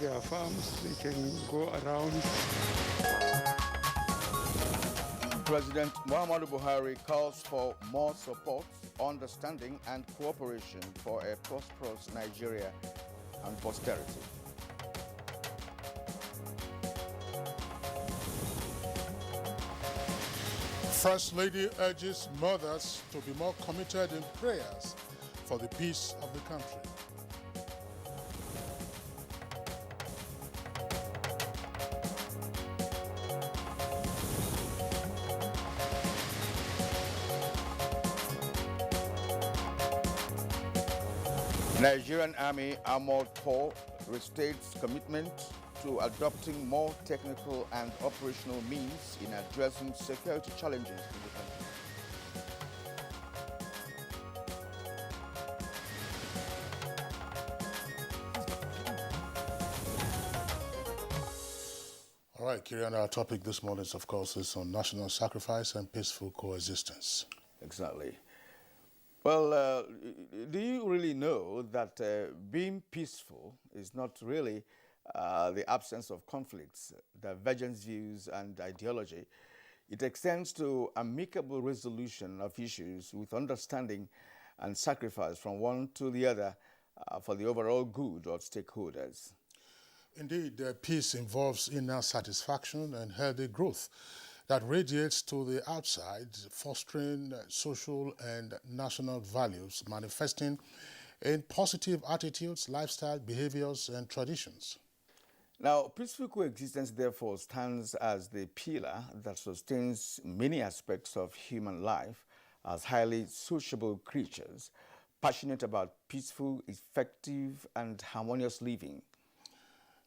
their farms, they can go around. President Muhammadu Buhari calls for more support, understanding and cooperation for a prosperous Nigeria and posterity. First Lady urges mothers to be more committed in prayers for the peace of the country. Nigerian Army Armored Corps restates commitment to adopting more technical and operational means in addressing security challenges in the country. All right, Kirian, our topic this morning, of course, is on national sacrifice and peaceful coexistence. Exactly. Well, do you really know that being peaceful is not really the absence of conflicts, divergent views, and ideology? It extends to amicable resolution of issues with understanding and sacrifice from one to the other for the overall good of stakeholders. Indeed, peace involves inner satisfaction and healthy growth that radiates to the outside, fostering social and national values, manifesting in positive attitudes, lifestyle, behaviors, and traditions. Now, peaceful coexistence, therefore, stands as the pillar that sustains many aspects of human life as highly sociable creatures, passionate about peaceful, effective, and harmonious living.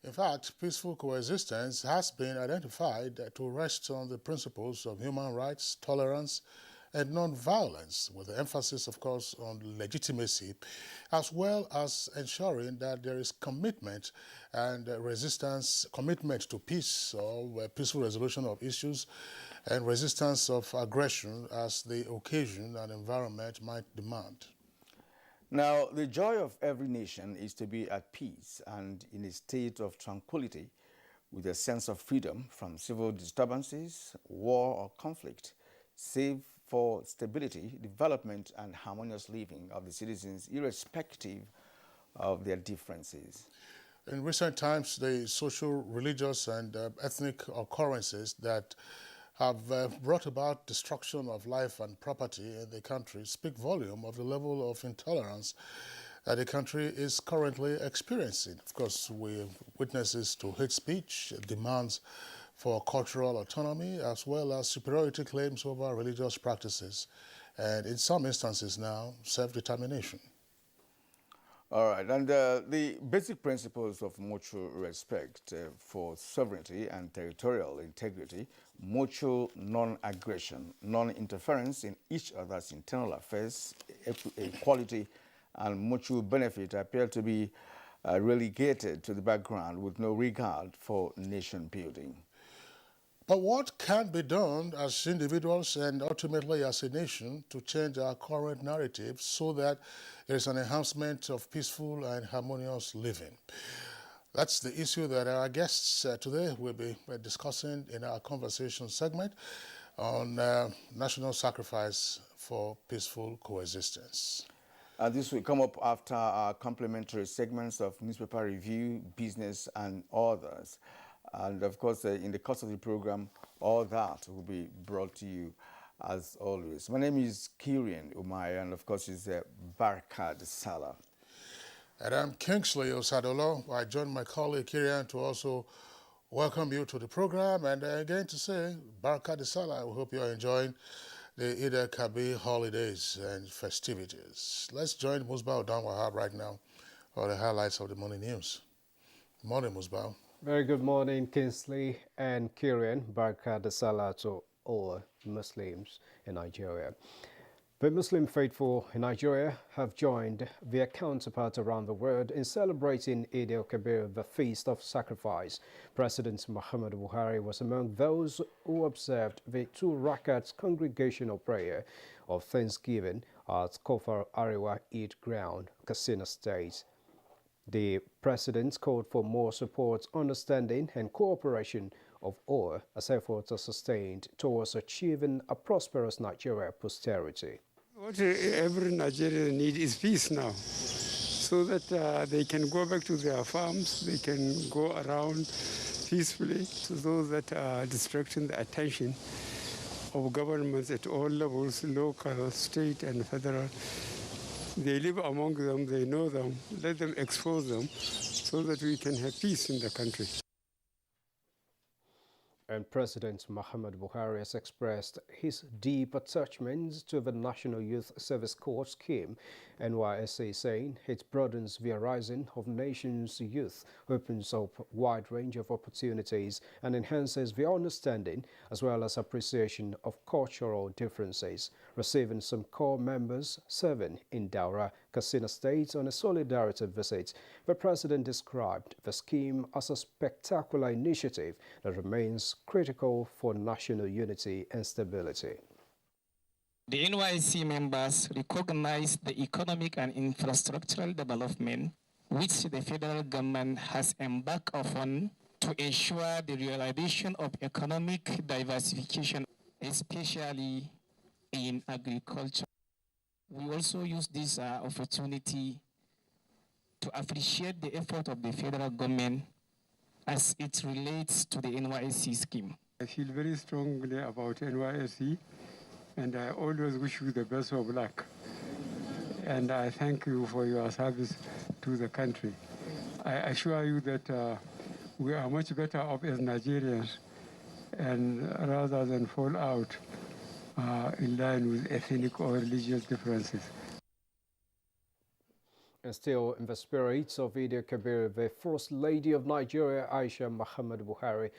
In fact, peaceful coexistence has been identified to rest on the principles of human rights, tolerance, and non-violence, with the emphasis, of course, on legitimacy, as well as ensuring that there is commitment and commitment to peace or peaceful resolution of issues, and resistance of aggression as the occasion and environment might demand. Now, the joy of every nation is to be at peace and in a state of tranquility with a sense of freedom from civil disturbances, war, or conflict, save for stability, development, and harmonious living of the citizens, irrespective of their differences. In recent times, the social, religious, and ethnic occurrences that have brought about destruction of life and property in the country speak volume of the level of intolerance that the country is currently experiencing. Of course, we witnesses to hate speech, demands for cultural autonomy, as well as superiority claims over religious practices, and in some instances now, self-determination. All right, and the basic principles of mutual respect for sovereignty and territorial integrity, mutual non-aggression, non-interference in each other's internal affairs, equality, and mutual benefit appear to be relegated to the background with no regard for nation building. But what can be done as individuals and ultimately as a nation to change our current narrative so that there is an enhancement of peaceful and harmonious living? That's the issue that our guests today will be discussing in our conversation segment on national sacrifice for peaceful coexistence. This will come up after our complementary segments of newspaper review, business, and others. And of course, in the course of the program, all that will be brought to you as always. My name is Kirian Umaya, and of course, it's Barkad Salah. And I'm Kingsley Osadolo. I join my colleague Kirian to also welcome you to the program. And again to say, Barkad Salah, we hope you're enjoying the Eid al-Kabir holidays and festivities. Let's join Musbah Odanwahab right now for the highlights of the morning news. Good morning, Musbah. Very good morning, Kingsley and Kirian. Barkad Salah to all Muslims in Nigeria. The Muslim faithful in Nigeria have joined their counterparts around the world in celebrating Eid al-Kabir, the Feast of Sacrifice. President Muhammadu Buhari was among those who observed the 2 rakats congregational prayer of Thanksgiving at Kofar Arewa Eid Ground, Katsina State. The president called for more support, understanding and cooperation of all as efforts are sustained towards achieving a prosperous Nigeria posterity. What every Nigerian needs is peace now, so that they can go back to their farms, they can go around peacefully, to those that are distracting the attention of governments at all levels, local, state, and federal. They live among them, they know them, let them expose them so that we can have peace in the country. And President Muhammad Buhari has expressed his deep attachment to the National Youth Service Corps scheme, NYSC, saying it broadens the horizon of nation's youth, opens up a wide range of opportunities, and enhances the understanding as well as appreciation of cultural differences. Receiving some core members serving in Daura, Katsina State on a solidarity visit, the president described the scheme as a spectacular initiative that remains critical for national unity and stability. The NYC members recognize the economic and infrastructural development which the federal government has embarked upon to ensure the realization of economic diversification, especially in agriculture. We also use this opportunity to appreciate the effort of the federal government as it relates to the NYSC scheme. I feel very strongly about NYSC, and I always wish you the best of luck. And I thank you for your service to the country. I assure you that we are much better off as Nigerians, and rather than fall out in line with ethnic or religious differences. And still in the spirit of Eid al-Kabir, the First Lady of Nigeria, Aisha Muhammad Buhari,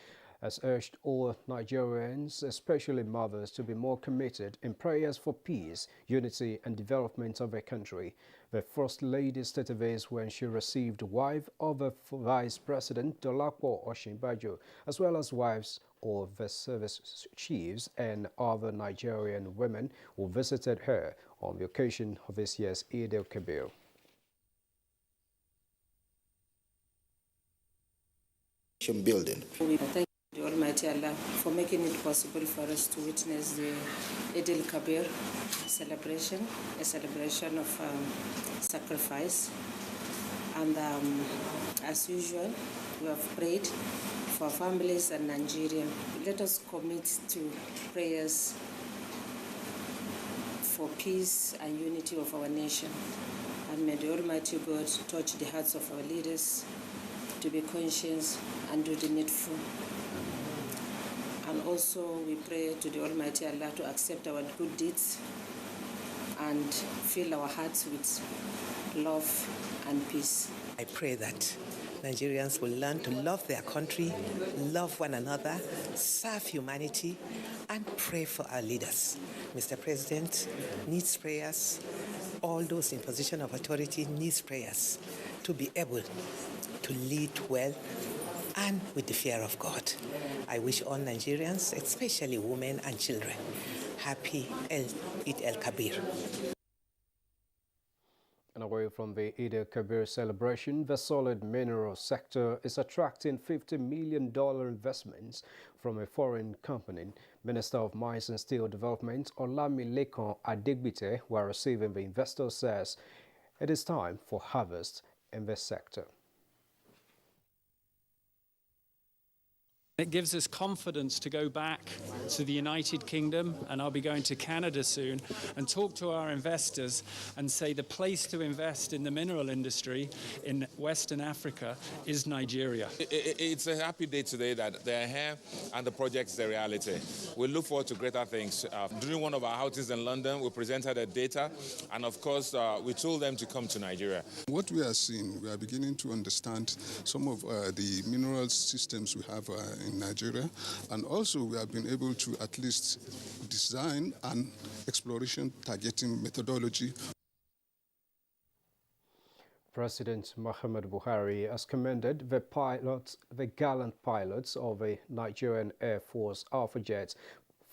has urged all Nigerians, especially mothers, to be more committed in prayers for peace, unity and development of their country. The First Lady stated this when she received the wife of the Vice President Dolapo Osinbajo, as well as wives of the service chiefs and other Nigerian women who visited her on the occasion of this year's Eid al-Kabir. Building. We thank the Almighty Allah for making it possible for us to witness the Eid al-Kabir celebration, a celebration of sacrifice. And as usual, we have prayed for families and Nigerian. Let us commit to prayers for peace and unity of our nation. And may the Almighty God touch the hearts of our leaders to be conscious and do the needful. And also we pray to the Almighty Allah to accept our good deeds and fill our hearts with love and peace. I pray that Nigerians will learn to love their country, love one another, serve humanity, and pray for our leaders. Mr. President needs prayers. All those in position of authority needs prayers to be able to lead well and with the fear of God. I wish all Nigerians, especially women and children, happy Eid al-Kabir. And away from the Eid al-Kabir celebration, the solid mineral sector is attracting $50 million investments from a foreign company. Minister of Mines and Steel Development, Olamilekan Adegbite, while receiving the investor, says it is time for harvest in this sector. It gives us confidence to go back to the United Kingdom, and I'll be going to Canada soon, and talk to our investors and say the place to invest in the mineral industry in Western Africa is Nigeria. It's a happy day today that they're here and the project's the reality. We look forward to greater things. During one of our outings in London, we presented the data, and of course, we told them to come to Nigeria. What we are seeing, we are beginning to understand some of the mineral systems we have in Nigeria, and also we have been able to at least design an exploration targeting methodology. President Muhammad Buhari has commended the gallant pilots of the Nigerian Air Force Alpha Jet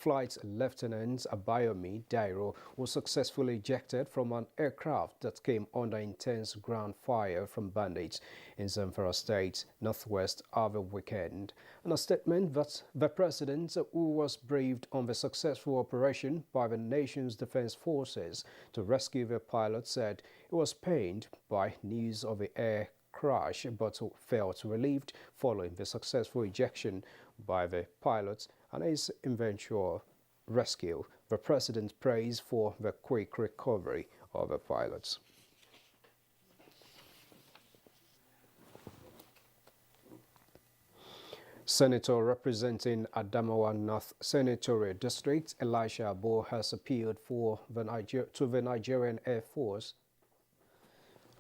Flight Lieutenant Abayomi Dairo was successfully ejected from an aircraft that came under intense ground fire from bandits in Zamfara State, northwest over the weekend. In a statement that the president, who was briefed on the successful operation by the nation's defense forces to rescue the pilot, said he was pained by news of the air crash but felt relieved following the successful ejection by the pilots and his eventual rescue. The president praised for the quick recovery of the pilots. Senator representing Adamawa North Senatorial District, Elisha Abo, has appealed to the Nigerian Air Force.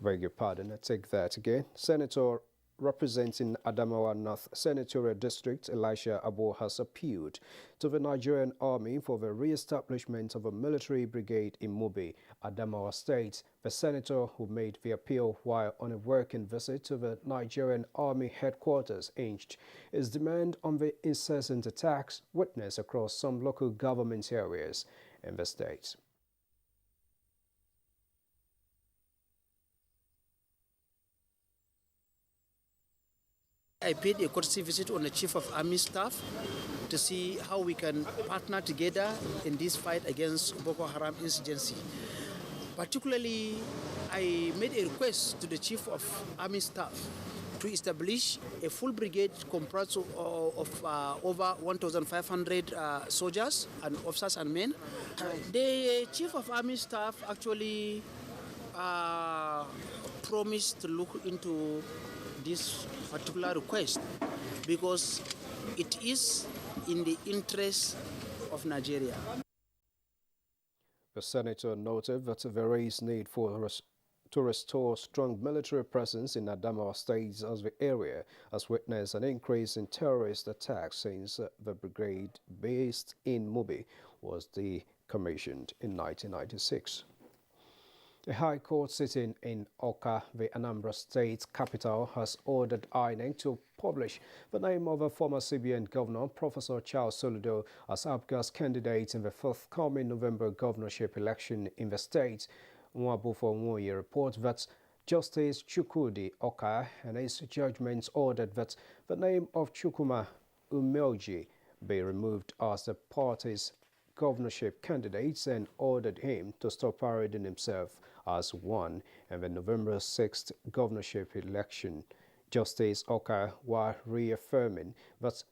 Beg your pardon, I take that again. Senator representing Adamawa North Senatorial District, Elisha Abo, has appealed to the Nigerian Army for the re-establishment of a military brigade in Mubi, Adamawa State. The senator, who made the appeal while on a working visit to the Nigerian Army headquarters, hinged his demand on the incessant attacks witnessed across some local government areas in the state. I paid a courtesy visit on the Chief of Army Staff to see how we can partner together in this fight against Boko Haram insurgency. Particularly, I made a request to the Chief of Army Staff to establish a full brigade comprised of over 1,500 soldiers and officers and men. The Chief of Army Staff actually promised to look into this particular request because it is in the interest of Nigeria. The senator noted that there is need to restore strong military presence in Adamawa State as the area has witnessed an increase in terrorist attacks since the brigade based in Mubi was decommissioned in 1996. The High Court sitting in Awka, the Anambra State capital, has ordered INEC to publish the name of a former CBN governor, Professor Charles Soludo, as Abuja's candidate in the forthcoming November governorship election in the state. Nwabufo Nwoye reports that Justice Chukwudi Oka and his judgments ordered that the name of Chukwuma Umeoji be removed as the party's governorship candidates and ordered him to stop parading himself as one in the November 6th governorship election. Justice Oka, while reaffirming that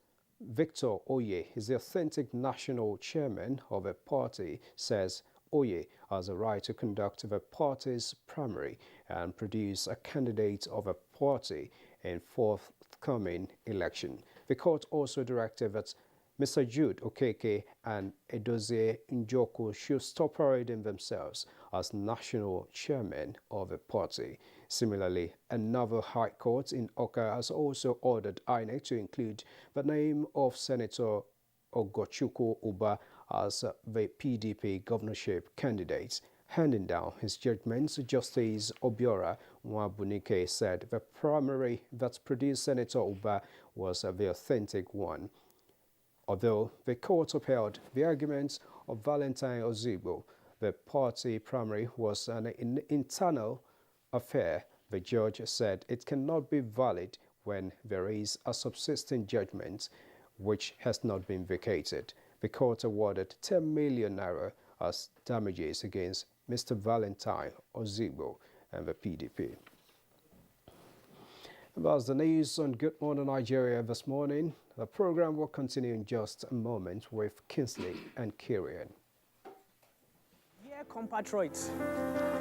Victor Oye is the authentic national chairman of a party, says Oye has a right to conduct the party's primary and produce a candidate of a party in forthcoming election. The court also directed that Mr. Jude Okeke and Edozie Njoku should stop parading themselves as national chairman of a party. Similarly, another high court in Awka has also ordered INEC to include the name of Senator Ogochukwu Uba as the PDP governorship candidate. Handing down his judgments, Justice Obiora Nwabunike said the primary that produced Senator Uba was the authentic one. Although the court upheld the arguments of Valentine Ozigbo, the party primary was an internal affair. The judge said it cannot be valid when there is a subsisting judgment which has not been vacated. The court awarded 10 million naira as damages against Mr. Valentine Ozigbo and the PDP. That's the news on Good Morning Nigeria this morning. The program will continue in just a moment with Kingsley and Kirian. Dear compatriots,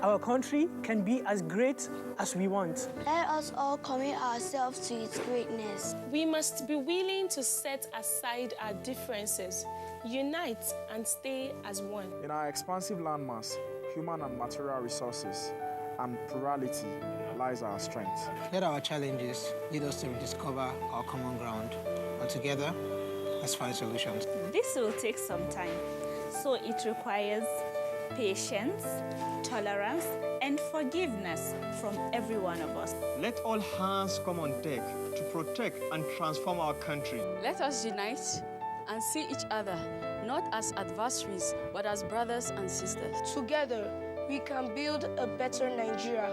our country can be as great as we want. Let us all commit ourselves to its greatness. We must be willing to set aside our differences, unite and stay as one. In our expansive landmass, human and material resources, and plurality lies our strength. Let our challenges lead us to rediscover our common ground, and together, let's find solutions. This will take some time, so it requires patience, tolerance, and forgiveness from every one of us. Let all hands come on deck to protect and transform our country. Let us unite and see each other not as adversaries, but as brothers and sisters. Together, we can build a better Nigeria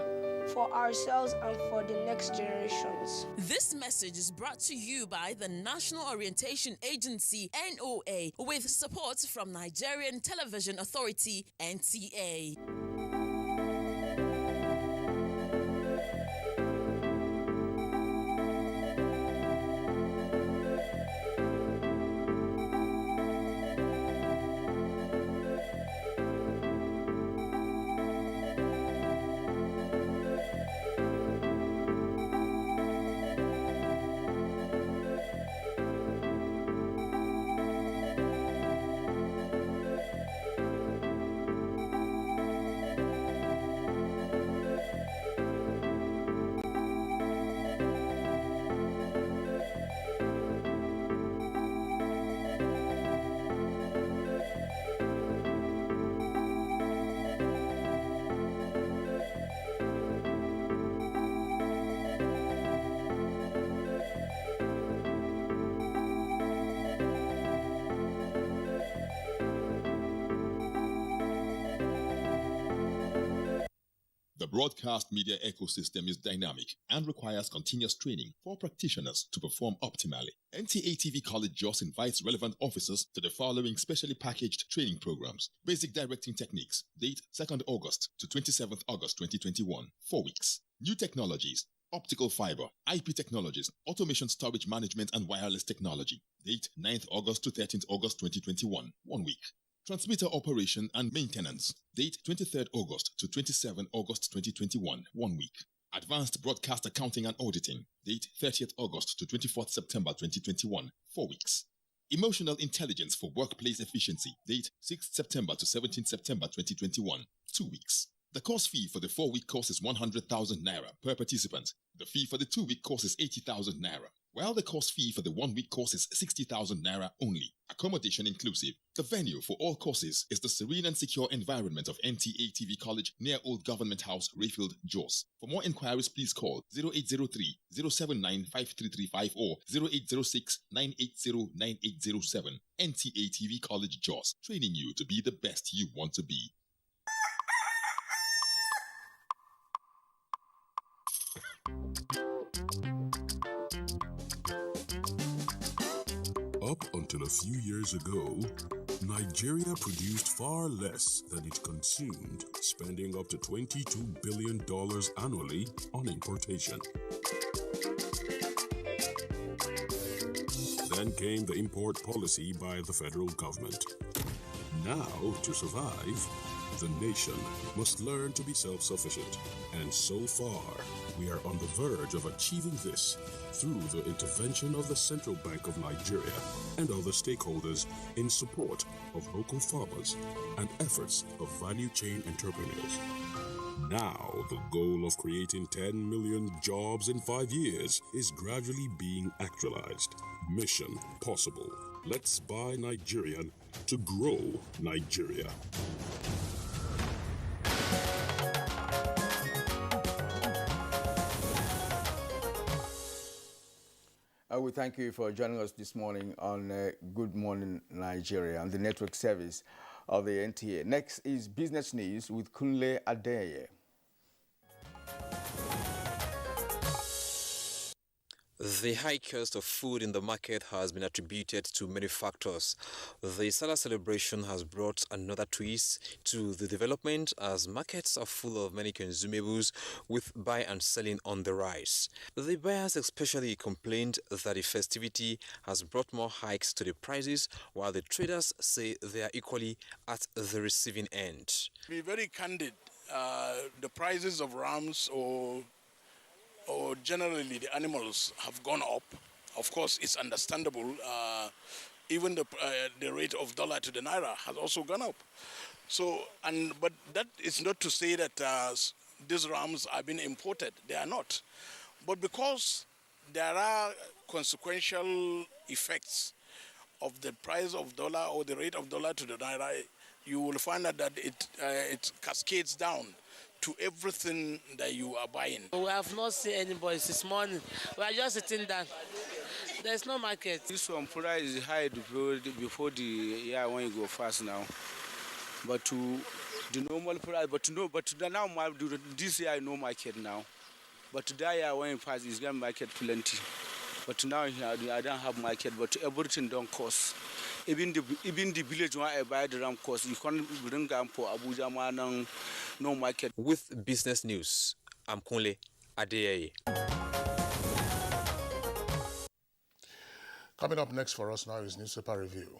for ourselves and for the next generations. This message is brought to you by the National Orientation Agency, NOA, with support from Nigerian Television Authority, NTA. The broadcast media ecosystem is dynamic and requires continuous training for practitioners to perform optimally. NTA TV College Jos invites relevant officers to the following specially packaged training programs. Basic Directing Techniques, date 2nd August to 27th August 2021, 4 weeks. New Technologies, Optical Fiber, IP Technologies, Automation Storage Management and Wireless Technology, date 9th August to 13th August 2021, 1 week. Transmitter Operation and Maintenance, date 23rd August to 27th August 2021, 1 week. Advanced Broadcast Accounting and Auditing, date 30th August to 24th September 2021, 4 weeks. Emotional Intelligence for Workplace Efficiency, date 6th September to 17th September 2021, 2 weeks. The course fee for the 4-week course is 100,000 naira per participant. The fee for the 2-week course is 80,000 naira, while the course fee for the 1-week course is 60,000 naira only. Accommodation inclusive. The venue for all courses is the serene and secure environment of NTA TV College near Old Government House, Rayfield, Jos. For more inquiries, please call 0803-079-5335 or 0806-980-9807. NTA TV College, Jos, training you to be the best you want to be. Up until a few years ago, Nigeria produced far less than it consumed, spending up to $22 billion annually on importation. Then came the import policy by the federal government. Now, to survive, the nation must learn to be self-sufficient. And so far, we are on the verge of achieving this through the intervention of the Central Bank of Nigeria and other stakeholders in support of local farmers and efforts of value chain entrepreneurs. Now, the goal of creating 10 million jobs in 5 years is gradually being actualized. Mission possible. Let's buy Nigerian to grow Nigeria. We thank you for joining us this morning on Good Morning Nigeria on the network service of the NTA. Next is Business News with Kunle Adeye. The high cost of food in the market has been attributed to many factors. The Salah celebration has brought another twist to the development as markets are full of many consumables with buy and selling on the rise. The buyers especially complained that the festivity has brought more hikes to the prices, while the traders say they are equally at the receiving end. To be very candid, the prices of rams or generally the animals have gone up. Of course, it's understandable. Even the rate of dollar to the naira has also gone up. So, but that is not to say that these rams are being imported. They are not. But because there are consequential effects of the price of dollar or the rate of dollar to the naira, you will find out that it cascades down to everything that you are buying. We have not seen anybody this morning. We are just sitting down. There's no market. This one price is high before the year when you go fast now. But to the normal price, now this year no market now. But that year when you pass is going market plenty. But now I don't have market. But everything don't cost. Even the village where I buy the ram cost. You can't bring them for Abuja man no market. With business news, I'm Kunle Adeyeye. Coming up next for us now is newspaper review.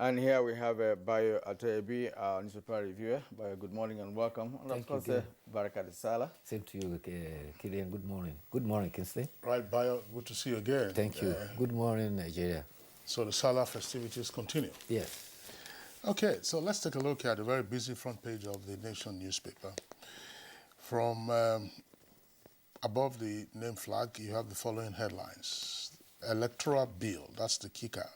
And here we have Bayo Atebi, our newspaper reviewer. Bayo, good morning and welcome. And Thank of course, you. Baraka Sala. Same to you, Killian. Good morning. Good morning, Kingsley. Right, Bayo, good to see you again. Thank you. Good morning, Nigeria. So the Salah festivities continue. Yes. Okay, so let's take a look at the very busy front page of the Nation newspaper. From above the name flag, you have the following headlines. Electoral bill, that's the kicker.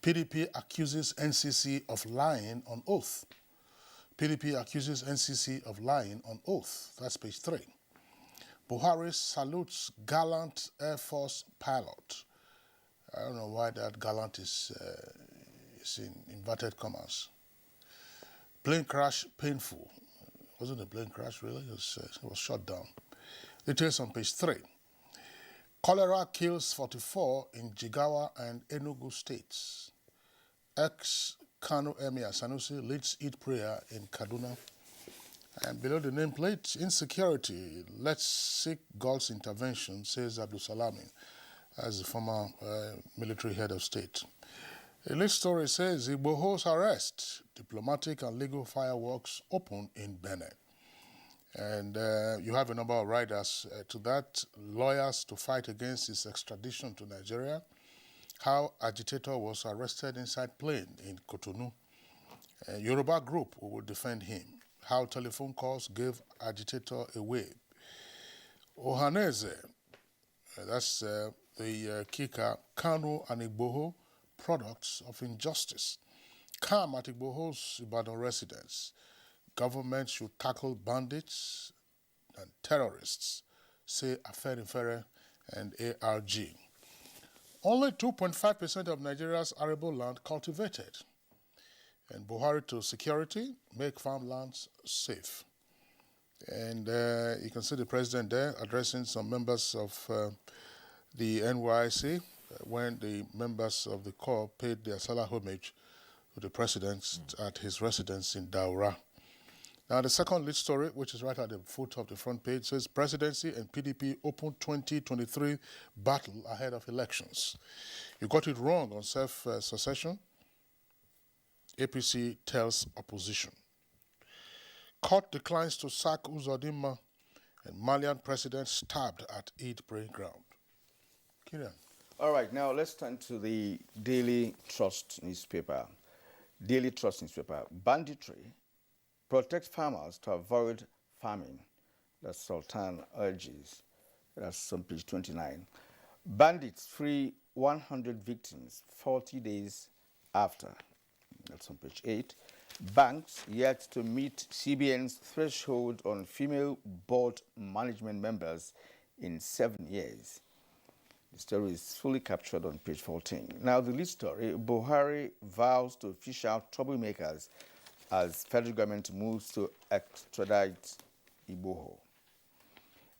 PDP accuses NCC of lying on oath. PDP accuses NCC of lying on oath. That's page 3. Buhari salutes gallant Air Force pilot. I don't know why that gallant is in inverted commas. Plane crash painful. Wasn't a plane crash really? It was shot down. Details on page 3. Cholera kills 44 in Jigawa and Enugu states. Ex-Kano Emir Sanusi leads Eid prayer in Kaduna. And below the nameplate, insecurity, let's seek God's intervention, says Abdul Salami, as the former military head of state. A lead story says Igboho's arrest, diplomatic and legal fireworks open in Benin. And you have a number of riders to that, lawyers to fight against his extradition to Nigeria, how agitator was arrested inside plane in Cotonou, Yoruba group who will defend him, how telephone calls gave agitator away. Ohaneze, that's the kicker, Kano and Igboho, products of injustice. Calm at Igboho's Ibadan residence. Government should tackle bandits and terrorists, say Afenifere and ARG. Only 2.5% of Nigeria's arable land cultivated. And Buhari to security, make farmlands safe. And you can see the president there addressing some members of the NYC when the members of the corps paid their Salah homage to the president at his residence in Daura. Now, the second lead story, which is right at the foot of the front page, says presidency and PDP open 2023 battle ahead of elections. You got it wrong on self-succession. APC tells opposition. Court declines to sack Uzodinma, and Malian president stabbed at Eid praying ground. Kirian. All right, now let's turn to the Daily Trust newspaper. Daily Trust newspaper. Banditry. Protect farmers to avoid famine. That's Sultan urges. That's on page 29. Bandits free 100 victims 40 days after. That's on page 8. Banks yet to meet CBN's threshold on female board management members in 7 years. The story is fully captured on page 14. Now the lead story, Buhari vows to fish out troublemakers as federal government moves to extradite Igboho.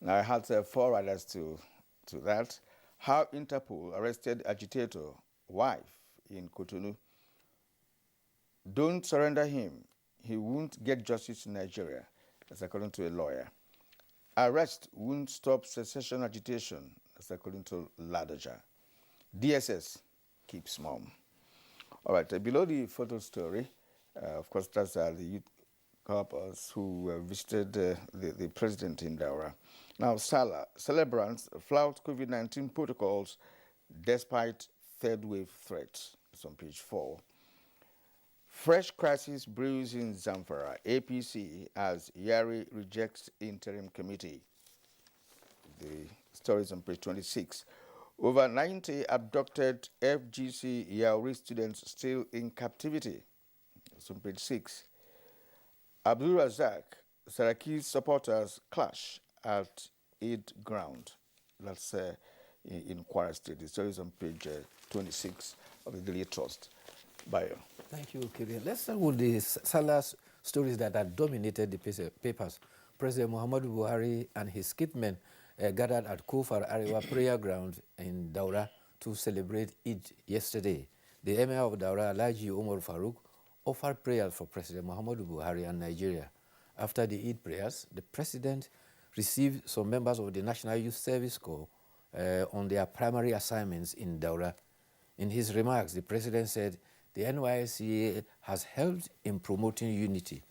Now I had 4 riders to that. How Interpol arrested agitator wife in Cotonou. Don't surrender him. He won't get justice in Nigeria. That's according to a lawyer. Arrest won't stop secession agitation. That's according to Ladoja. DSS keeps mum. All right, below the photo story, of course, that's the youth corpus who visited the president in Daura. Now, Salah, celebrants flout COVID-19 protocols despite third wave threats. It's on page 4. Fresh crisis brews in Zamfara. APC as Yari rejects interim committee. The story is on page 26. Over 90 abducted FGC Yauri students still in captivity. It's on page 6. Abdul Razak, Saraki's supporters clash at Eid ground. That's in Kwara State. The story is on page 26 of the Daily Trust. Bayo. Thank you, Kirian. Let's start with the Salah stories that have dominated the papers. President Muhammadu Buhari and his kitmen gathered at Kufar Arewa prayer ground in Daura to celebrate Eid yesterday. The Emir of Daura, Alhaji Umar Farouk, offered prayers for President Muhammadu Buhari and Nigeria. After the Eid prayers, the president received some members of the National Youth Service Corps on their primary assignments in Daura. In his remarks, the president said the NYSCA has helped in promoting unity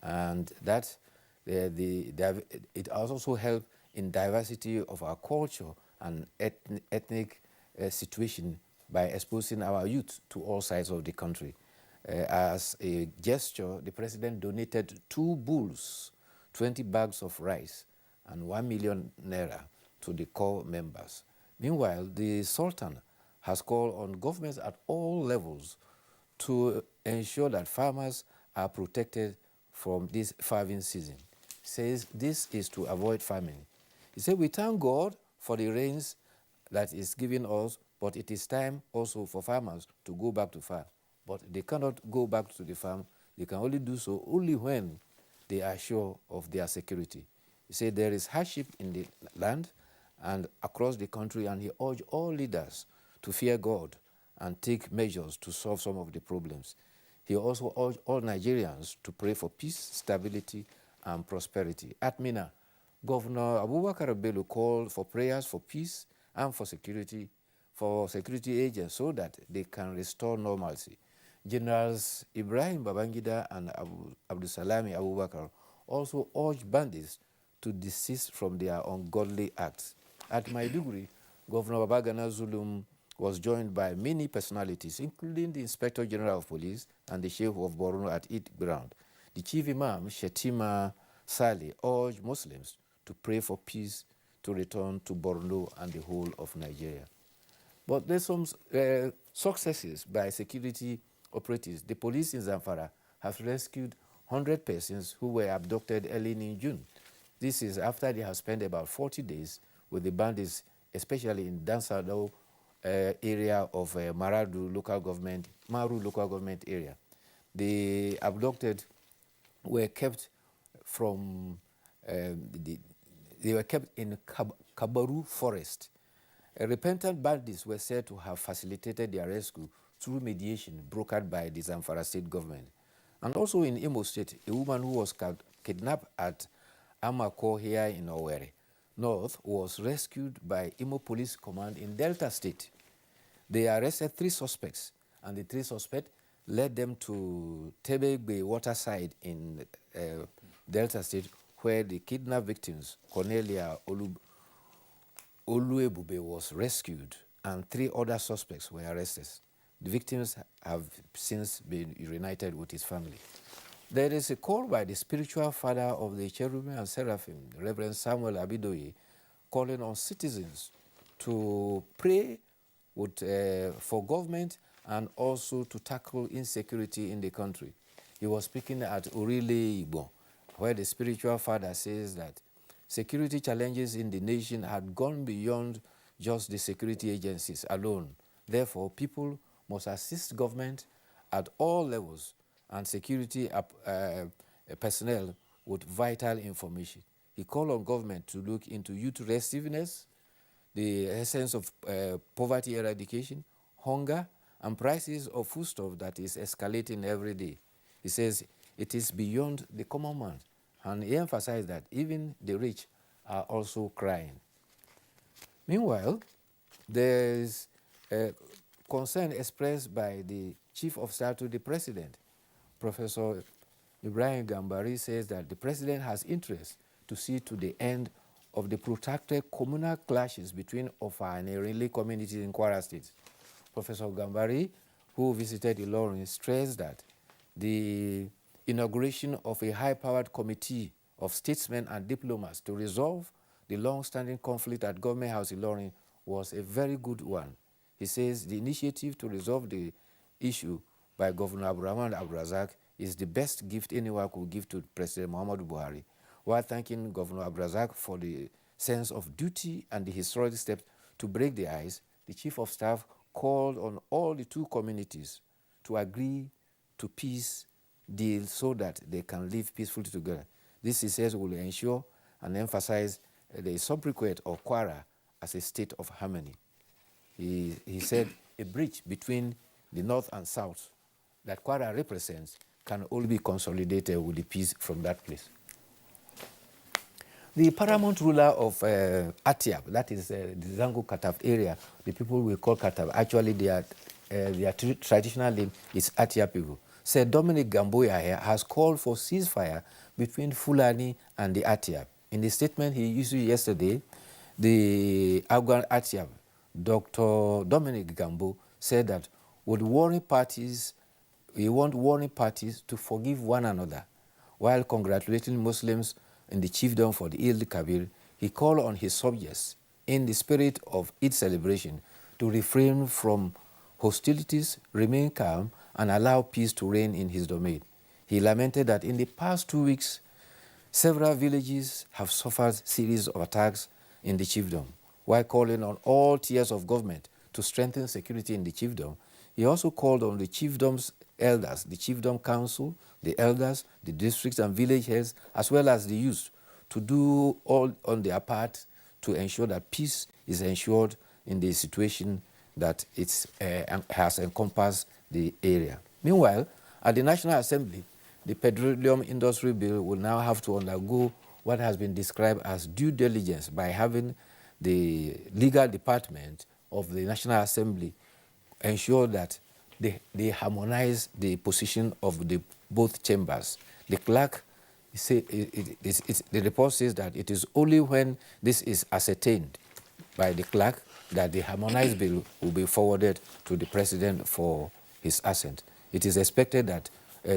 and that it has also helped in diversity of our culture and ethnic situation by exposing our youth to all sides of the country. As a gesture, the president donated 2 bulls, 20 bags of rice, and 1 million naira to the corps members. Meanwhile, the Sultan has called on governments at all levels to ensure that farmers are protected from this farming season. He says this is to avoid famine. He said, we thank God for the rains that is giving us, but it is time also for farmers to go back to farm. But they cannot go back to the farm. They can only do so only when they are sure of their security. He said there is hardship in the land and across the country, and he urged all leaders to fear God and take measures to solve some of the problems. He also urged all Nigerians to pray for peace, stability, and prosperity. At Mina, Governor Abubakar Bello called for prayers for peace and for security agents so that they can restore normalcy. Generals Ibrahim Babangida and Abdusalami Abubakar also urged bandits to desist from their ungodly acts. At Maiduguri, Governor Babagana Zulum was joined by many personalities, including the Inspector General of Police and the Sheikh of Borno at Eid ground. The Chief Imam, Shetima Saleh, urged Muslims to pray for peace to return to Borno and the whole of Nigeria. But there's some successes by security operatives. The police in Zamfara have rescued 100 persons who were abducted early in June. This is after they have spent about 40 days with the bandits, especially in Dansado area of Maru local government area. The abducted were kept they were kept in Kabaru forest. Repentant bandits were said to have facilitated their rescue through mediation brokered by the Zamfara state government. And also in Imo State, a woman who was kidnapped at Amako here in Owerri North was rescued by Imo Police Command in Delta State. They arrested 3 suspects, and the 3 suspects led them to Tebegbe waterside in Delta State, where the kidnapped victims, Cornelia Oluebube, was rescued, and 3 other suspects were arrested. The victims have since been reunited with his family. There is a call by the spiritual father of the Cherubim and Seraphim, Reverend Samuel Abidoye, calling on citizens to pray for government and also to tackle insecurity in the country. He was speaking at Orile Igbo, where the spiritual father says that security challenges in the nation had gone beyond just the security agencies alone. Therefore, people must assist government at all levels and security personnel with vital information. He called on government to look into youth restiveness, the essence of poverty eradication, hunger, and prices of foodstuff that is escalating every day. He says it is beyond the common man, and he emphasized that even the rich are also crying. Meanwhile, there is concern expressed by the Chief of Staff to the President. Professor Ibrahim Gambari says that the President has interest to see to the end of the protracted communal clashes between Ofa and Erinle communities in Kwara State. Professor Gambari, who visited Ilorin, stressed that the inauguration of a high-powered committee of statesmen and diplomats to resolve the long-standing conflict at Government House Ilorin was a very good one. He says the initiative to resolve the issue by Governor Abdurrahman Abdulrazak is the best gift anyone could give to President Muhammadu Buhari, while thanking Governor Abdulrazak for the sense of duty and the historic steps to break the ice. The Chief of Staff called on all the two communities to agree to peace deal so that they can live peacefully together. This, he says, will ensure and emphasize the sobriquet of Kwara as a state of harmony. He said a bridge between the north and south that Kwara represents can only be consolidated with the peace from that place. The paramount ruler of Atiab, that is the Zango Kataf area, the people we call Kataf, actually their traditional name is Atiab people, said Dominic Gamboya has called for ceasefire between Fulani and the Atiab. In the statement he issued yesterday, the Afghan Atiab, Dr. Dominic Gambo, said that we want warring parties to forgive one another. While congratulating Muslims in the chiefdom for the Eid Kabir, he called on his subjects, in the spirit of Eid celebration, to refrain from hostilities, remain calm, and allow peace to reign in his domain. He lamented that in the past 2 weeks, several villages have suffered series of attacks in the chiefdom. While calling on all tiers of government to strengthen security in the chiefdom, he also called on the chiefdom's elders, the chiefdom council, the elders, the districts and village heads, as well as the youth, to do all on their part to ensure that peace is ensured in the situation that it has encompassed the area. Meanwhile, at the National Assembly, the Petroleum Industry Bill will now have to undergo what has been described as due diligence by having the legal department of the National Assembly ensure that they harmonize the position of the both chambers. The clerk, the report says that it is only when this is ascertained by the clerk that the harmonized bill will be forwarded to the president for his assent. It is expected that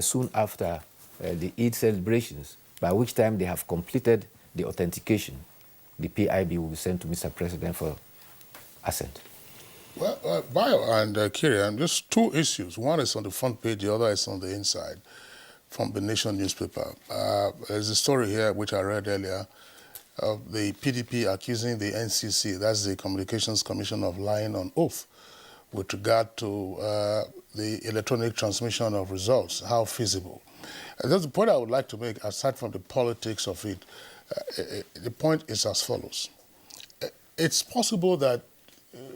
soon after the Eid celebrations, by which time they have completed the authentication, the PIB will be sent to Mr. President for assent. Well, Bio and Kirian, just two issues. One is on the front page, the other is on the inside from the Nation newspaper. There's a story here which I read earlier of the PDP accusing the NCC, that's the Communications Commission, of lying on oath with regard to the electronic transmission of results, how feasible. That's the point I would like to make, aside from the politics of it. The point is as follows. It's possible that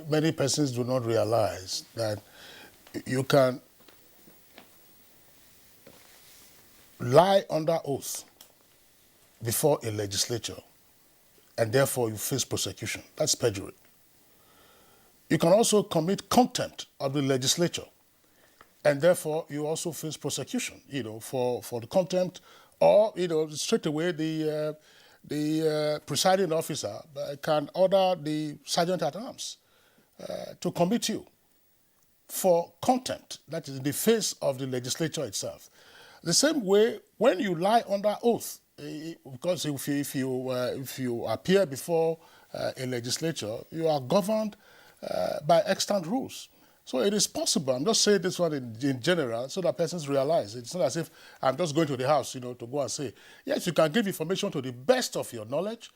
many persons do not realize that you can lie under oath before a legislature and therefore you face prosecution. That's perjury. You can also commit contempt of the legislature and therefore you also face prosecution, for the contempt, or, straight away the presiding officer can order the sergeant at arms to commit you for contempt, that is in the face of the legislature itself. The same way, when you lie under oath, because if you appear before a legislature, you are governed by extant rules. So it is possible. I'm just saying this one in general so that persons realize. It's not as if I'm just going to the house, to go and say, yes, you can give information to the best of your knowledge,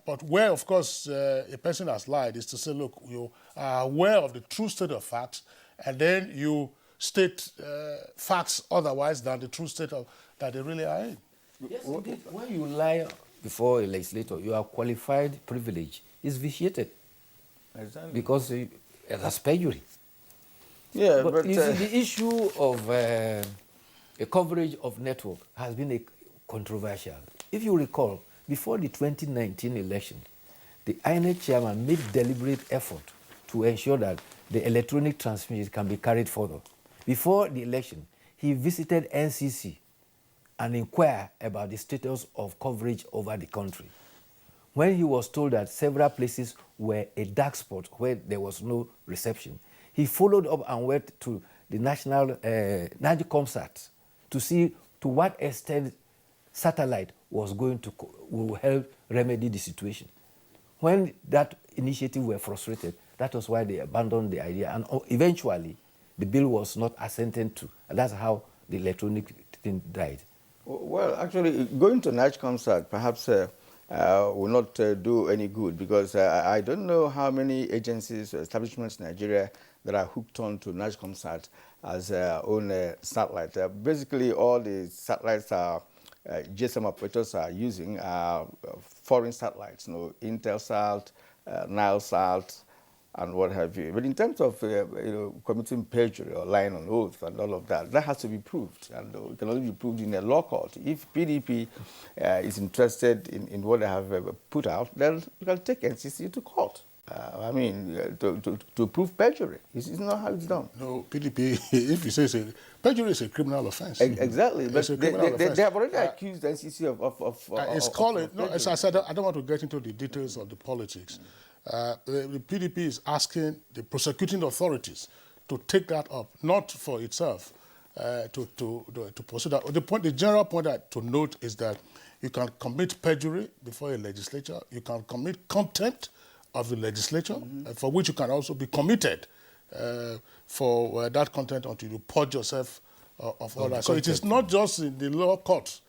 but where, of course, a person has lied is to say, look, you are aware of the true state of facts, and then you state facts otherwise than the true state of that they really are in. Yes, indeed. When you lie before a legislator, your qualified privilege is vitiated. Exactly. Because that's perjury. Yeah, but you see, the issue of a coverage of network has been controversial. If you recall, before the 2019 election, the INEC chairman made deliberate effort to ensure that the electronic transmission can be carried further. Before the election, he visited NCC and inquired about the status of coverage over the country. When he was told that several places were a dark spot where there was no reception, he followed up and went to the National NAGCOMSAT to see to what extent satellite was going to will help remedy the situation. When that initiative were frustrated, that was why they abandoned the idea, and eventually the bill was not assented to, and that's how the electronic thing died. Well, actually, going to NACOMSAT perhaps will not do any good, because I don't know how many agencies or establishments in Nigeria that are hooked on to NACOMSAT as their own satellite. Basically, all the satellites are GSM operators are using foreign satellites, Intelsat, Nilesat, and what have you. But in terms of committing perjury or lying on oath and all of that, that has to be proved, and it can only be proved in a law court. If PDP is interested in what they have put out, then you can take NCC to court. I mean, to prove perjury. It's not how it's done. No, PDP, if you say perjury is a criminal offense. Exactly, but they have already accused NCC of no, as I said, I don't want to get into the details of the politics. The PDP is asking the prosecuting authorities to take that up, not for itself, to pursue that. The general point to note is that you can commit perjury before a legislature, you can commit contempt of the legislature, for which you can also be committed for that content until you purge yourself of all that. So it is not just in the law courts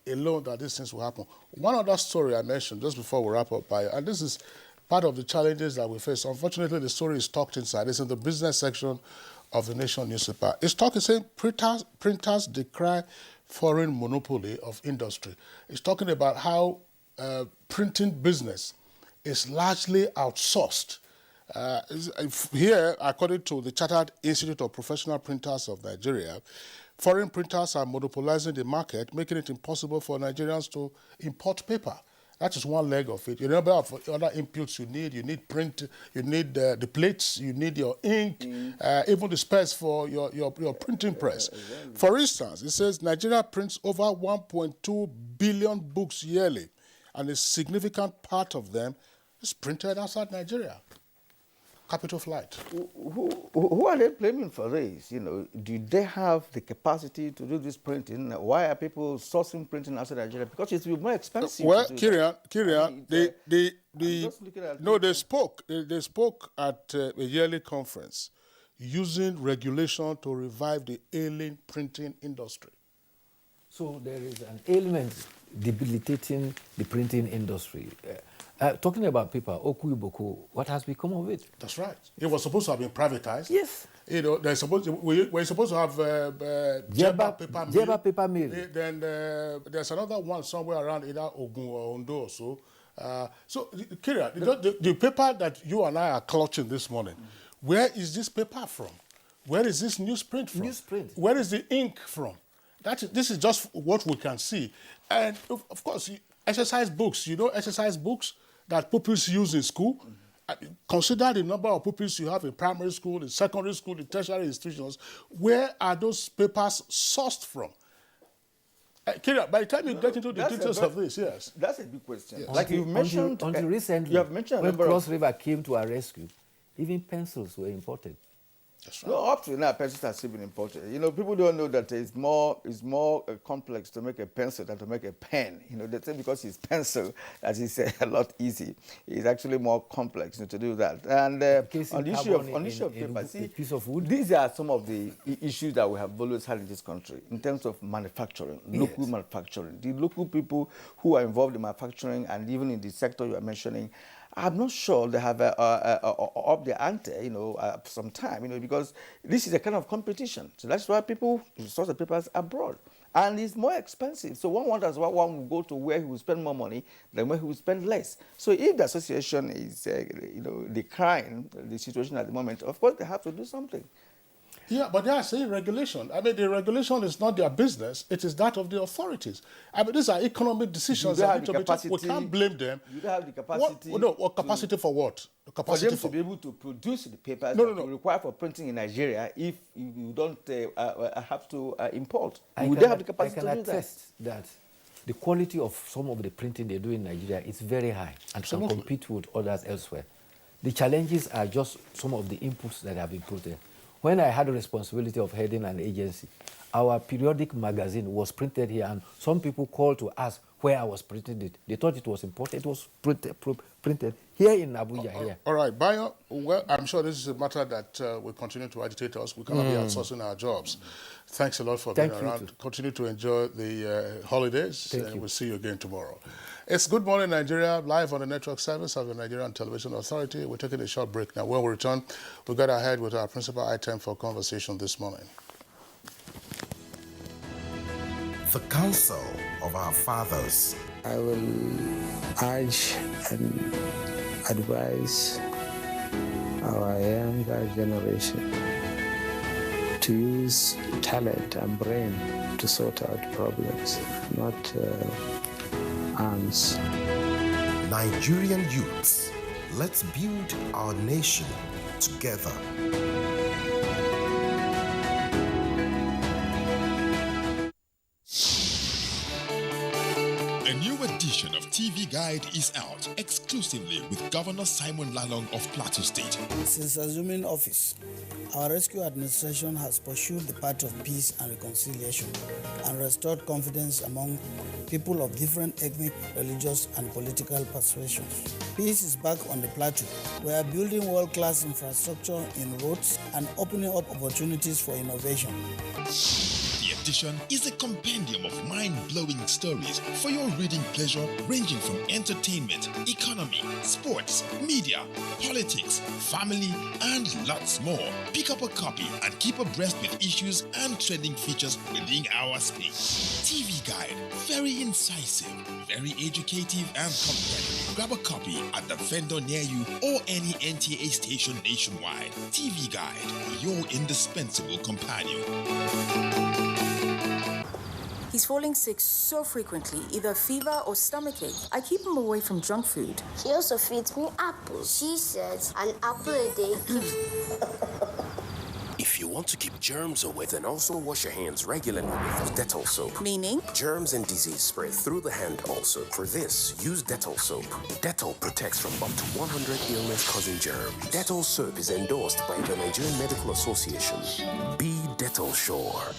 alone that these things will happen. One other story I mentioned just before we wrap up, and this is part of the challenges that we face. Unfortunately, the story is tucked inside. It's in the business section of the Nation newspaper. It's talking, saying printers decry foreign monopoly of industry. It's talking about how printing business is largely outsourced. Here, according to the Chartered Institute of Professional Printers of Nigeria, foreign printers are monopolizing the market, making it impossible for Nigerians to import paper. That is one leg of it. You know about other inputs you need. You need print, you need the plates, you need your ink, even the spares for your printing press. For instance, it says Nigeria prints over 1.2 billion books yearly, and a significant part of them is printed outside Nigeria. Capital flight. Who are they blaming for this? Do they have the capacity to do this printing? Why are people sourcing printing outside Nigeria? Because it's more expensive. Well, Kirian, they spoke at a yearly conference using regulation to revive the ailing printing industry. So there is an ailment debilitating the printing industry. Talking about paper, Okuiboku, what has become of it? That's right. It was supposed to have been privatized. Yes. We're supposed to have Jeba paper mill. Jeba paper mill. Then there's another one somewhere around either Ogun or Ondo or so. So, Kira, the paper that you and I are clutching this morning, where is this paper from? Where is this newsprint from? Newsprint. Where is the ink from? This is just what we can see. And, of course, exercise books, exercise books that pupils use in school. Consider the number of pupils you have in primary school, in secondary school, in tertiary institutions. Where are those papers sourced from? Kira, by the time you get into the details of this, yes. That's a big question. Yes. Like you've mentioned... Until recently, you have mentioned when Cross River came to our rescue, even pencils were imported. That's right. No, up to now, pencils have still been imported. People don't know that it's more complex to make a pencil than to make a pen. They say because it's pencil, that is a lot easy. It's actually more complex to do that. And on the issue of paper, see, piece of wood. These are some of the issues that we have always had in this country in terms of manufacturing, local manufacturing. The local people who are involved in manufacturing and even in the sector you are mentioning, I'm not sure they have up the ante, some time, because this is a kind of competition. So that's why people source the papers abroad. And it's more expensive. So one wonders why one will go to where he will spend more money than where he will spend less. So if the association is, decrying the situation at the moment, of course they have to do something. Yeah, but they are saying regulation. I mean, the regulation is not their business. It is that of the authorities. I mean, these are economic decisions. We can't blame them. You don't have the capacity. What capacity for what? Capacity for them to be able to produce the papers that you require for printing in Nigeria if you don't have to import. Would they have the capacity to do that? I can attest that the quality of some of the printing they do in Nigeria is very high and can compete with others elsewhere. The challenges are just some of the inputs that have been put there. When I had the responsibility of heading an agency, our periodic magazine was printed here, and some people called to ask where I was printing it. They thought it was important. It was printed here in Abuja here. All right, Bayo, well, I'm sure this is a matter that will continue to agitate us. We cannot be outsourcing our jobs. Thanks a lot for being around. Continue to enjoy the holidays, and we'll see you again tomorrow. It's Good Morning Nigeria, live on the network service of the Nigerian Television Authority. We're taking a short break now. When we return, we'll get ahead with our principal item for conversation this morning. The counsel of our fathers. I will urge and advise our younger generation to use talent and brain to sort out problems, not arms. Nigerian youths, let's build our nation together. A new edition of TV Guide is out exclusively with Governor Simon Lalong of Plateau State. Since assuming office, our rescue administration has pursued the path of peace and reconciliation and restored confidence among people of different ethnic, religious, and political persuasions. Peace is back on the plateau. We are building world-class infrastructure in roads and opening up opportunities for innovation. The edition is a compendium of mind-blowing stories for your reading pleasure, ranging from entertainment, economy, sports, media, politics, family, and lots more. Pick up a copy and keep abreast with issues and trending features within our space. TV Guide, very incisive, very educative and compelling. Grab a copy at the vendor near you or any NTA station nationwide. TV Guide, your indispensable companion. He's falling sick so frequently, either fever or stomachache. I keep him away from junk food. She also feeds me apples. She says an apple a day keeps... If you want to keep germs away, then also wash your hands regularly with Dettol soap. Meaning? Germs and disease spread through the hand also. For this, use Dettol soap. Dettol protects from up to 100 illness-causing germs. Dettol soap is endorsed by the Nigerian Medical Association. Be Dettol sure.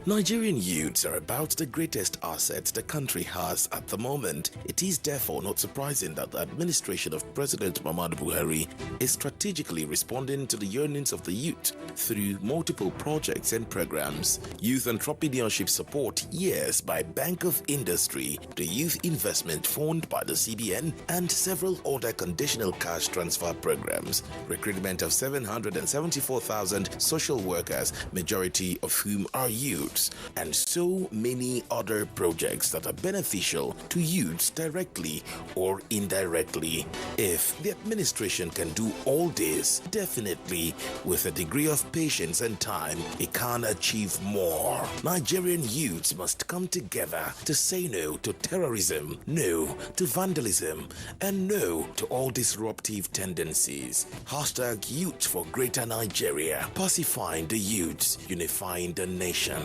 Nigerian youths are about the greatest assets the country has at the moment. It is therefore not surprising that the administration of President Muhammadu Buhari is strategically responding to the yearnings of the youth through multiple projects and programs. Youth entrepreneurship support, yes, by Bank of Industry, the Youth Investment Fund by the CBN, and several other conditional cash transfer programs. Recruitment of 774,000 social workers, majority of whom are youths, and so many other projects that are beneficial to youths directly or indirectly. If the administration can do all this, definitely with a degree of patience and time, it can achieve more. Nigerian youths must come together to say no to terrorism, no to vandalism, and no to all disruptive tendencies. Hashtag Youth for Greater Nigeria. Pacifying the youths, unifying the nation.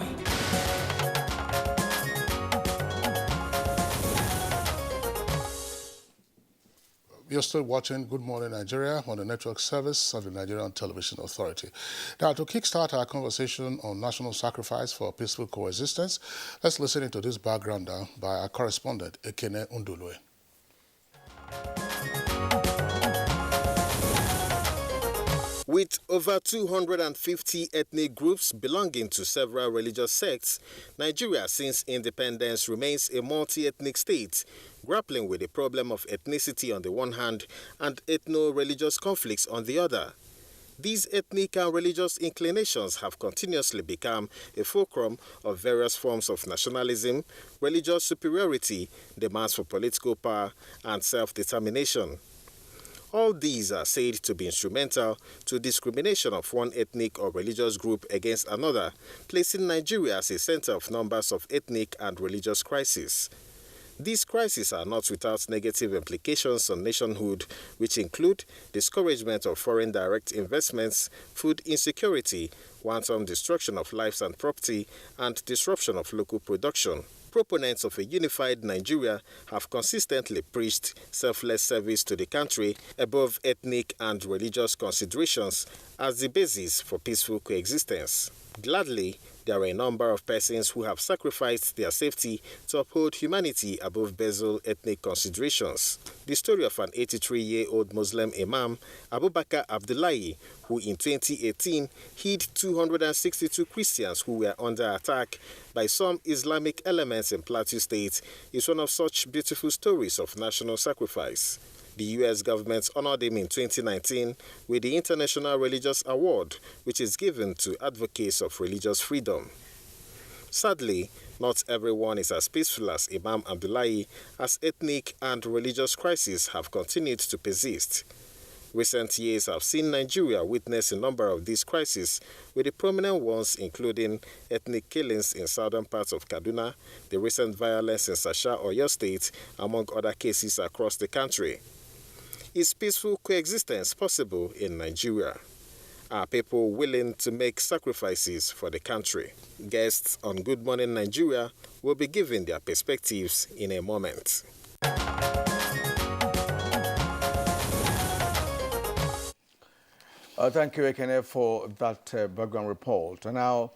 You're still watching Good Morning Nigeria on the network service of the Nigerian Television Authority. Now, to kickstart our conversation on national sacrifice for peaceful coexistence, let's listen into this background by our correspondent, Ekene Undulwe. With over 250 ethnic groups belonging to several religious sects, Nigeria since independence remains a multi-ethnic state, grappling with the problem of ethnicity on the one hand and ethno-religious conflicts on the other. These ethnic and religious inclinations have continuously become a fulcrum of various forms of nationalism, religious superiority, demands for political power, and self-determination. All these are said to be instrumental to discrimination of one ethnic or religious group against another, placing Nigeria as a center of numbers of ethnic and religious crises. These crises are not without negative implications on nationhood, which include discouragement of foreign direct investments, food insecurity, wanton destruction of lives and property, and disruption of local production. Proponents of a unified Nigeria have consistently preached selfless service to the country above ethnic and religious considerations as the basis for peaceful coexistence. Gladly, there are a number of persons who have sacrificed their safety to uphold humanity above basal ethnic considerations. The story of an 83-year-old Muslim imam, Abubakar Abdullahi, who in 2018 hid 262 Christians who were under attack by some Islamic elements in Plateau State, is one of such beautiful stories of national sacrifice. The U.S. government honored him in 2019 with the International Religious Award, which is given to advocates of religious freedom. Sadly, not everyone is as peaceful as Imam Abdullahi, as ethnic and religious crises have continued to persist. Recent years have seen Nigeria witness a number of these crises, with the prominent ones including ethnic killings in southern parts of Kaduna, the recent violence in Sasha, Oyo State, among other cases across the country. Is peaceful coexistence possible in Nigeria? Are people willing to make sacrifices for the country? Guests on Good Morning Nigeria will be giving their perspectives in a moment. Thank you, Ekene, for that background report. And now,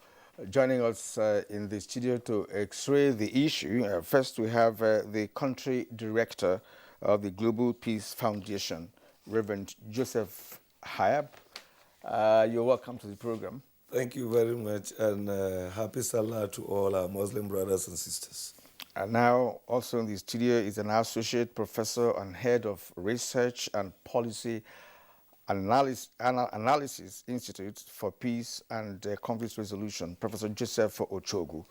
joining us in the studio to x-ray the issue, first we have the country director of the Global Peace Foundation, Reverend Joseph Hayab. You're welcome to the program. Thank you very much, and happy Salah to all our Muslim brothers and sisters. And now, also in the studio is an associate professor and head of research and policy Analysis Institute for Peace and Conflict Resolution, Professor Joseph Ochogu.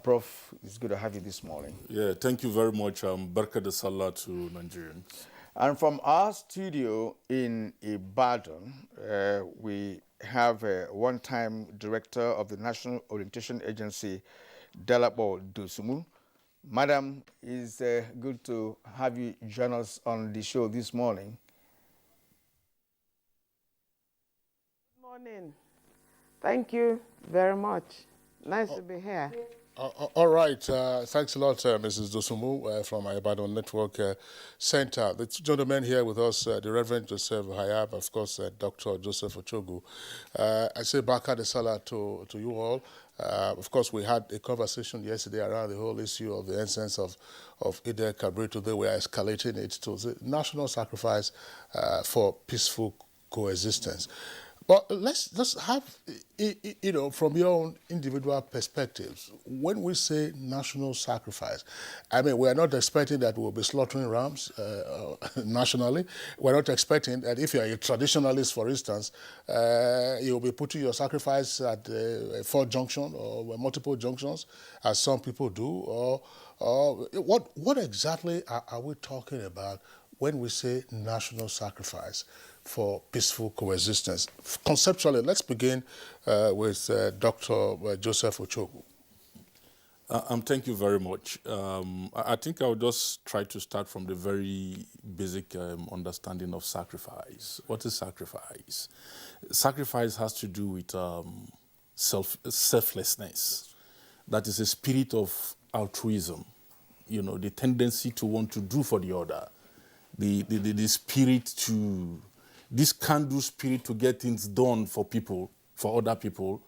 Prof, it's good to have you this morning. Yeah, thank you very much. Barka de Salah to Nigerians. And from our studio in Ibadan, we have a one-time director of the National Orientation Agency, Delapo Dosumu. Madam, it's good to have you join us on the show this morning. Morning. Thank you very much. Nice to be here. All right. Thanks a lot, Mrs. Dosumu from Ibadan Network Center. The two gentlemen here with us, the Reverend Joseph Hayab, of course, Dr. Joseph Ochogu. I say Barka de Salah to you all. Of course, we had a conversation yesterday around the whole issue of the essence of Eid al-Kabir. Today we are escalating it to the national sacrifice for peaceful coexistence. But let's have, from your own individual perspectives, when we say national sacrifice, I mean, we are not expecting that we'll be slaughtering rams nationally. We're not expecting that if you're a traditionalist, for instance, you'll be putting your sacrifice at a fourth junction or multiple junctions, as some people do. Or what exactly are we talking about when we say national sacrifice for peaceful coexistence? Conceptually, let's begin with Dr. Joseph Ochogu. Thank you very much. I think I'll just try to start from the very basic understanding of sacrifice. What is sacrifice? Sacrifice has to do with selflessness. That is a spirit of altruism, the tendency to want to do for the other, the spirit to, this can-do spirit to get things done for people, for other people,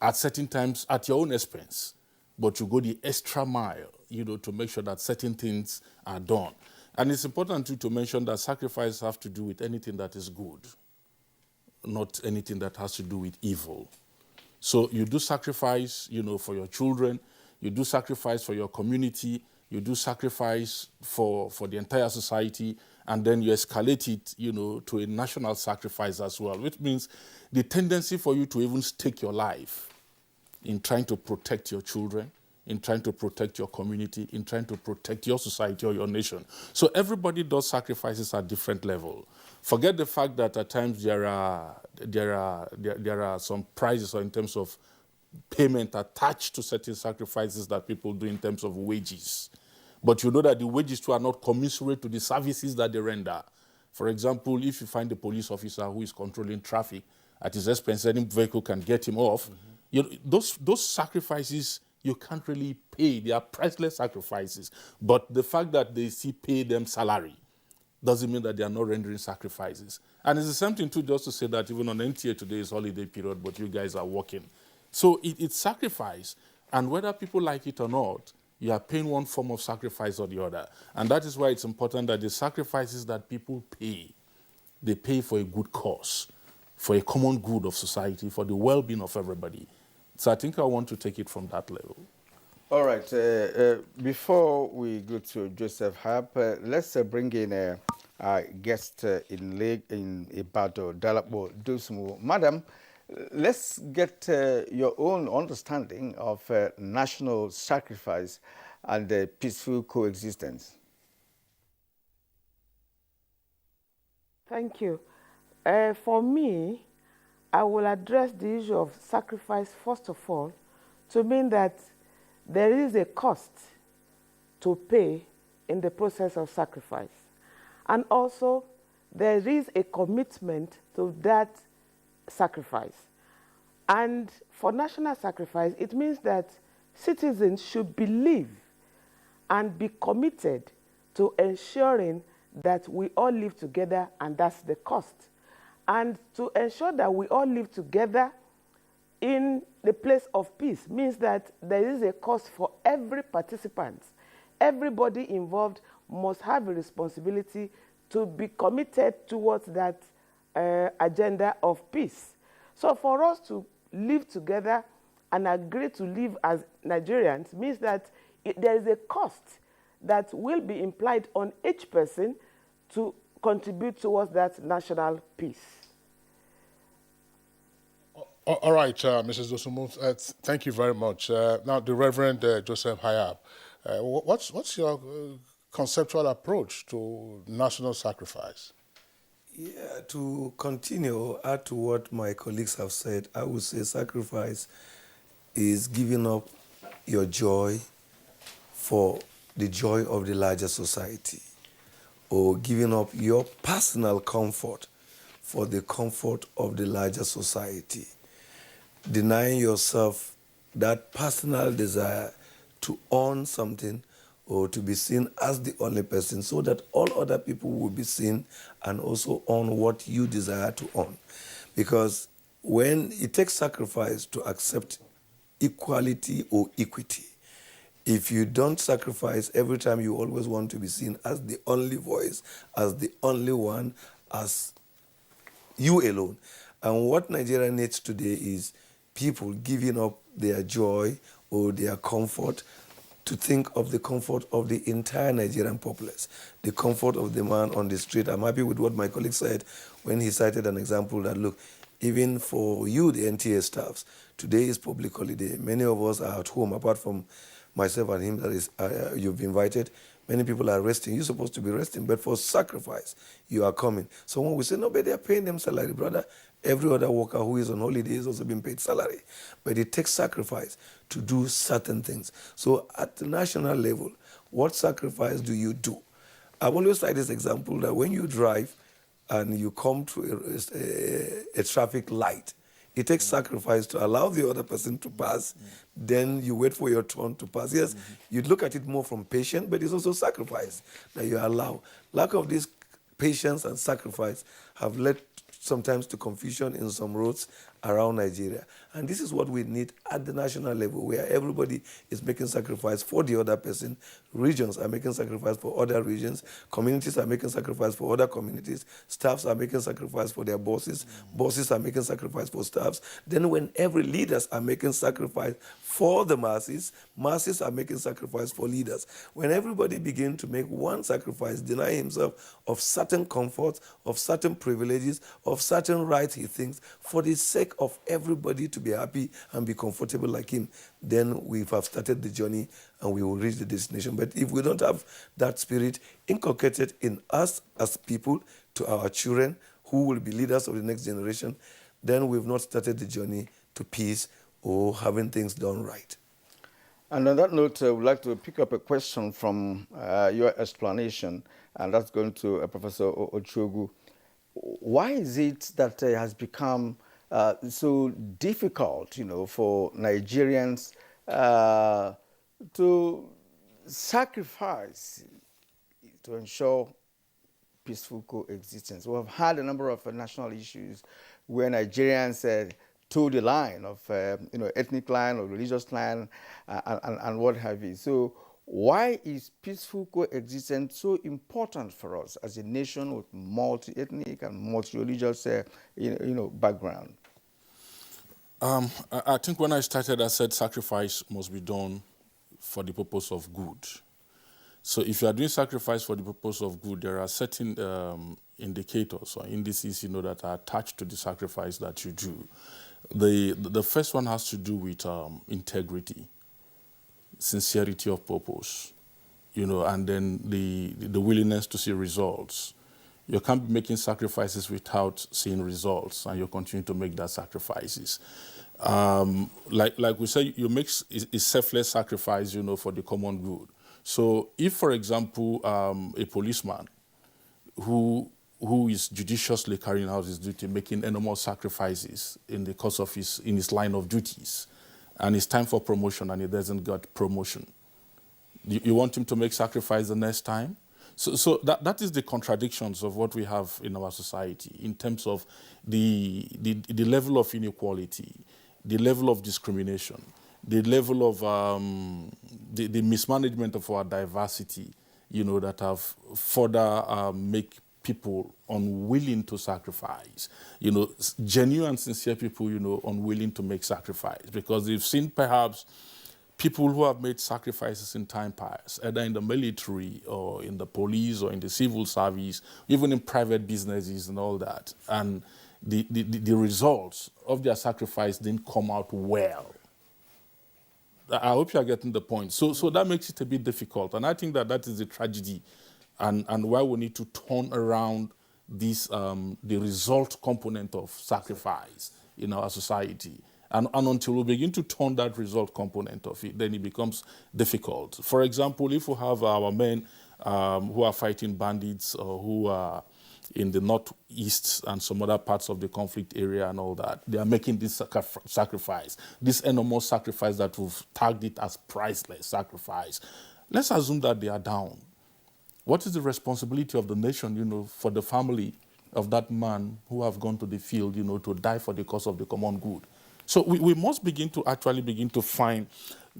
at certain times at your own expense, but you go the extra mile, to make sure that certain things are done. And it's important too to mention that sacrifice have to do with anything that is good. not anything that has to do with evil. So you do sacrifice, for your children, you do sacrifice for your community, you do sacrifice for the entire society, and then you escalate it, to a national sacrifice as well, which means the tendency for you to even stake your life in trying to protect your children, in trying to protect your community, in trying to protect your society or your nation. So everybody does sacrifices at different level. Forget the fact that at times there are some prizes or in terms of payment attached to certain sacrifices that people do in terms of wages. But you know that the wages too are not commensurate to the services that they render. For example, if you find a police officer who is controlling traffic, at his expense, any vehicle can get him off. Those sacrifices you can't really pay. They are priceless sacrifices. But the fact that they still pay them salary doesn't mean that they are not rendering sacrifices. And it's the same thing too, just to say that even on NTA today is holiday period, but you guys are working. So it's sacrifice. And whether people like it or not, you are paying one form of sacrifice or the other. And that is why it's important that the sacrifices that people pay, they pay for a good cause, for a common good of society, for the well-being of everybody. So I think I want to take it from that level. All right. Before we go to Joseph Harp, let's bring in our guest in Ibadan, Dalapo Dosmu. Madam, let's get your own understanding of national sacrifice and peaceful coexistence. Thank you. For me, I will address the issue of sacrifice first of all to mean that there is a cost to pay in the process of sacrifice. And also, there is a commitment to that sacrifice. And for national sacrifice, it means that citizens should believe and be committed to ensuring that we all live together, and that's the cost. And to ensure that we all live together in the place of peace means that there is a cost for every participant. Everybody involved must have a responsibility to be committed towards that agenda of peace. So for us to live together and agree to live as Nigerians means that there is a cost that will be implied on each person to contribute towards that national peace. All right, Mrs. Dosumu, thank you very much. Now, the Reverend Joseph Hayab, what's your conceptual approach to national sacrifice? Yeah, to continue, add to what my colleagues have said, I would say sacrifice is giving up your joy for the joy of the larger society, or giving up your personal comfort for the comfort of the larger society. Denying yourself that personal desire to own something or to be seen as the only person so that all other people will be seen and also own what you desire to own. Because when it takes sacrifice to accept equality or equity, if you don't sacrifice every time, you always want to be seen as the only voice, as the only one, as you alone. And what Nigeria needs today is people giving up their joy or their comfort to think of the comfort of the entire Nigerian populace, the comfort of the man on the street. I'm happy with what my colleague said when he cited an example that, look, even for you, the NTA staffs, today is public holiday. Many of us are at home, apart from myself and him that is you've invited. Many people are resting. You're supposed to be resting, but for sacrifice, you are coming. So when we say, no, but they are paying them salary, brother, every other worker who is on holiday is also being paid salary. But it takes sacrifice to do certain things. So at the national level, what sacrifice do you do? I've always cited this example that when you drive and you come to a traffic light, it takes sacrifice to allow the other person to pass. Then you wait for your turn to pass. Yes, you look at it more from patience, but it's also sacrifice that you allow. Lack of this patience and sacrifice have led sometimes to confusion in some roads around Nigeria. And this is what we need at the national level, where everybody is making sacrifice for the other person. Regions are making sacrifice for other regions. Communities are making sacrifice for other communities. Staffs are making sacrifice for their bosses. Bosses are making sacrifice for staffs. Then when every leaders are making sacrifice for the masses, masses are making sacrifice for leaders. When everybody begins to make one sacrifice, deny himself of certain comforts, of certain privileges, of certain rights he thinks, for the sake of everybody to be happy and be comfortable like him, then we have started the journey and we will reach the destination. But if we don't have that spirit inculcated in us as people to our children, who will be leaders of the next generation, then we've not started the journey to peace or having things done right. And on that note, I would like to pick up a question from your explanation, and that's going to Professor Ochogu. Why is it that it has become so difficult, for Nigerians to sacrifice to ensure peaceful coexistence? We have had a number of national issues where Nigerians toe the line of, ethnic line or religious line and what have you. So why is peaceful coexistence so important for us as a nation with multi-ethnic and multi-religious, background? I think when I started, I said sacrifice must be done for the purpose of good. So if you are doing sacrifice for the purpose of good, there are certain indicators or indices, that are attached to the sacrifice that you do. The first one has to do with integrity, sincerity of purpose, and then the willingness to see results. You can't be making sacrifices without seeing results, and you continue to make that sacrifices. Like we say, you make a selfless sacrifice, for the common good. So if, for example, a policeman who is judiciously carrying out his duty, making enormous sacrifices in the course of his line of duties, and it's time for promotion and he doesn't get promotion, you want him to make sacrifice the next time? So that is the contradictions of what we have in our society in terms of the level of inequality, the level of discrimination, the level of the mismanagement of our diversity, that have further make people unwilling to sacrifice. Genuine, sincere people, unwilling to make sacrifice because they've seen perhaps people who have made sacrifices in time past, either in the military or in the police or in the civil service, even in private businesses and all that. And the results of their sacrifice didn't come out well. I hope you are getting the point. So that makes it a bit difficult. And I think that is the tragedy and why we need to turn around this the result component of sacrifice in our society. And until we begin to turn that result component of it, then it becomes difficult. For example, if we have our men who are fighting bandits or who are in the northeast and some other parts of the conflict area and all that, they are making this sacrifice, this enormous sacrifice that we've tagged it as priceless sacrifice. Let's assume that they are down. What is the responsibility of the nation, for the family of that man who have gone to the field, to die for the cause of the common good? So we must begin to find.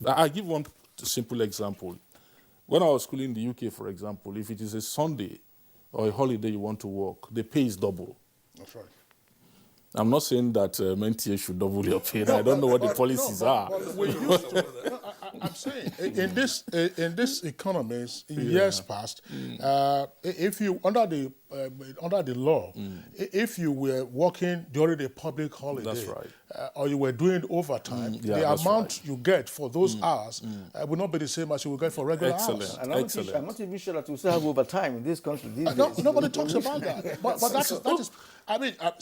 I'll give one simple example. When I was schooling in the UK, for example, if it is a Sunday or a holiday you want to work, the pay is double. That's right. I'm not saying that NTA should double your pay. I don't know what the policies are. We used to. I'm saying in this economy, in years past, if you under the law, if you were working during a public holiday, that's right. Or you were doing overtime, the amount you get for those hours will not be the same as you will get for regular hours. And I'm not even sure that we still have overtime in this country these days. Nobody talks about that. But that is. I mean, I'm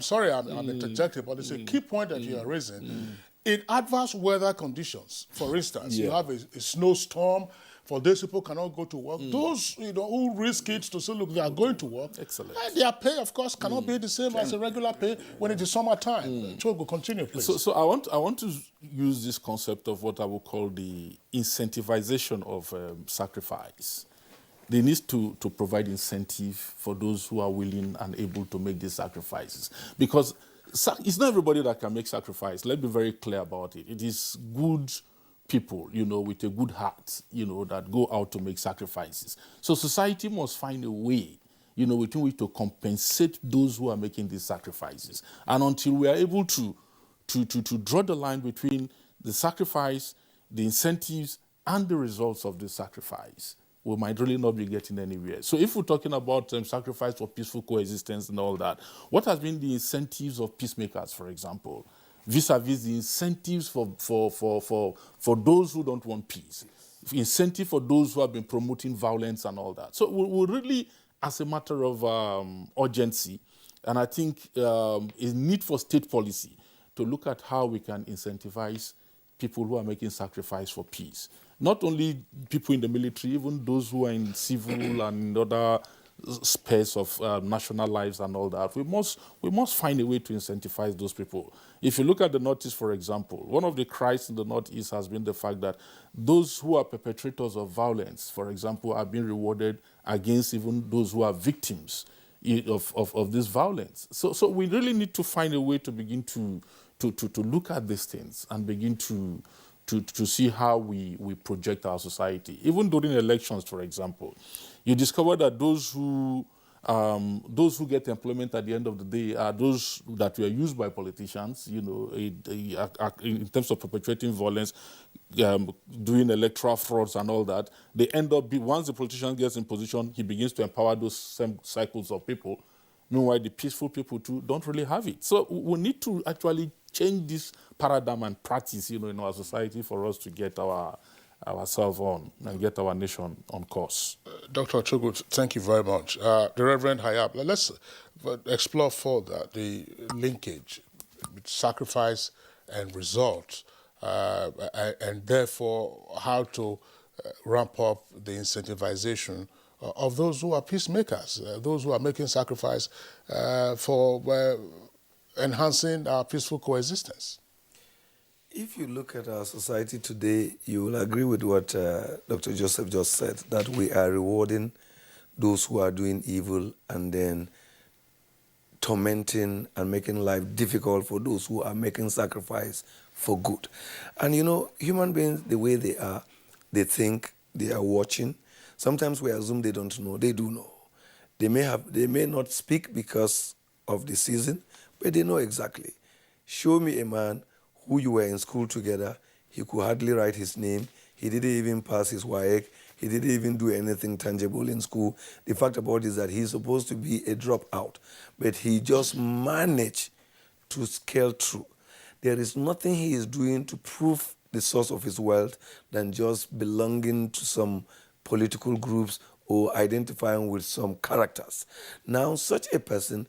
sorry, I'm interjecting, but it's a key point that you are raising. In adverse weather conditions, for instance, you have a snowstorm, for those people cannot go to work. Those who risk it to say, look, they are going to work. Excellent. And their pay, of course, cannot be the same as a regular pay when it is summertime. Chogo, continue, please. So I want to use this concept of what I would call the incentivization of sacrifice. they need to provide incentive for those who are willing and able to make these sacrifices. Because it's not everybody that can make sacrifice. Let's be very clear about it. It is good people, with a good heart, that go out to make sacrifices. So society must find a way, within which to compensate those who are making these sacrifices. And until we are able to draw the line between the sacrifice, the incentives, and the results of the sacrifice, we might really not be getting anywhere. So if we're talking about sacrifice for peaceful coexistence and all that, what has been the incentives of peacemakers, for example, vis-a-vis the incentives for those who don't want peace, incentive for those who have been promoting violence and all that? So we really, as a matter of urgency, and I think a need for state policy to look at how we can incentivize people who are making sacrifice for peace. Not only people in the military, even those who are in civil and other spheres of national lives and all that. We must find a way to incentivize those people. If you look at the Northeast, for example, one of the cries in the Northeast has been the fact that those who are perpetrators of violence, for example, are being rewarded against even those who are victims of this violence. So we really need to find a way to begin to look at these things and begin to see how we project our society. Even during elections, for example, you discover that those who get employment at the end of the day are those that were used by politicians, in terms of perpetrating violence, doing electoral frauds and all that. They end up, once the politician gets in position, he begins to empower those same cycles of people. Meanwhile, the peaceful people too don't really have it. So we need to actually change this paradigm and practice, in our society for us to get ourselves on and get our nation on course. Dr. Ochogu, thank you very much. The Reverend Hayab, let's explore further the linkage with sacrifice and results, and therefore how to ramp up the incentivization of those who are peacemakers, those who are making sacrifice for enhancing our peaceful coexistence. If you look at our society today, you will agree with what Dr. Joseph just said, that we are rewarding those who are doing evil and then tormenting and making life difficult for those who are making sacrifice for good. And human beings, the way they are, they think, they are watching. Sometimes we assume they don't know. They do know. They may not speak because of the season, but they know exactly. Show me a man who you were in school together. He could hardly write his name. He didn't even pass his WAEC. He didn't even do anything tangible in school. The fact about it is that he's supposed to be a dropout, but he just managed to scale through. There is nothing he is doing to prove the source of his wealth than just belonging to some political groups or identifying with some characters. Now, such a person,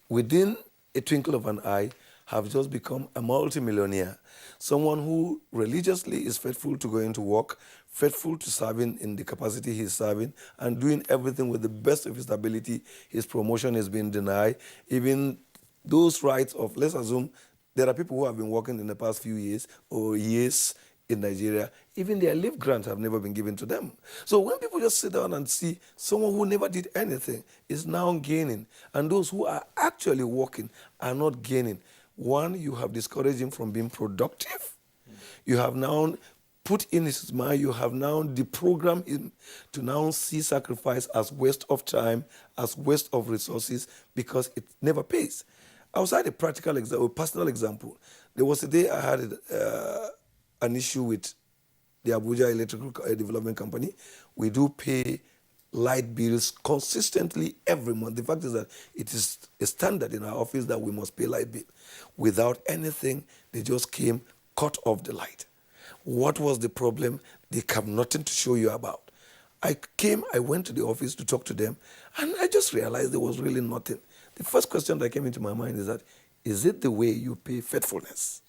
within a twinkle of an eye, have just become a multimillionaire. Someone who religiously is faithful to going to work, faithful to serving in the capacity he's serving, and doing everything with the best of his ability. His promotion is being denied. Even those rights of, let's assume, there are people who have been working in the past few years or years in Nigeria, even their leave grants have never been given to them. So when people just sit down and see someone who never did anything is now gaining, and those who are actually working are not gaining, one, you have discouraged him from being productive. You have now put in his mind, you have now deprogrammed him to now see sacrifice as waste of time, as waste of resources, because it never pays. Outside a practical example, personal example, there was a day I had an issue with the Abuja Electrical Development Company. We do pay light bills consistently every month. The fact is that it is a standard in our office that we must pay light bill. Without anything, they just came, cut off the light. What was the problem? They have nothing to show you about. I went to the office to talk to them, and I just realized there was really nothing. The first question that came into my mind is that, is it the way you pay faithfulness?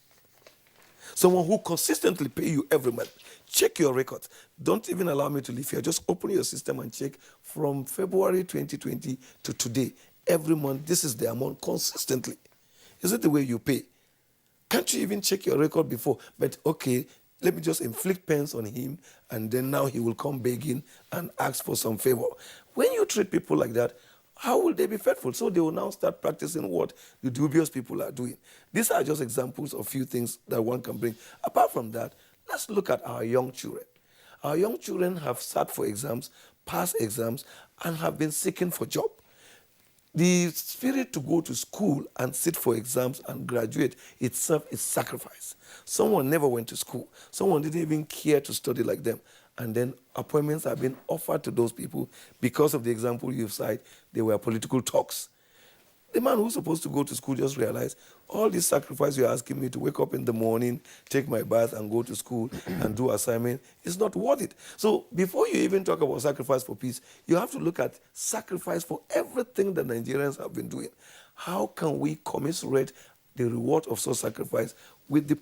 Someone who consistently pay you every month. Check your records. Don't even allow me to leave here. Just open your system and check from February 2020 to today. Every month, this is the amount consistently. Is it the way you pay? Can't you even check your record before? But okay, let me just inflict pains on him, and then now he will come begging and ask for some favor. When you treat people like that, how will they be faithful? So they will now start practicing what the dubious people are doing. These are just examples of few things that one can bring. Apart from that, let's look at our young children. Our young children have sat for exams, passed exams, and have been seeking for job. The spirit to go to school and sit for exams and graduate itself is sacrifice. Someone never went to school. Someone didn't even care to study like them. And then appointments have been offered to those people because of the example you've cited. They were political talks. The man who's supposed to go to school just realized all this sacrifice you're asking me to wake up in the morning, take my bath, and go to school and do assignment is not worth it. So before you even talk about sacrifice for peace, you have to look at sacrifice for everything that Nigerians have been doing. How can we commiserate the reward of such sacrifice with the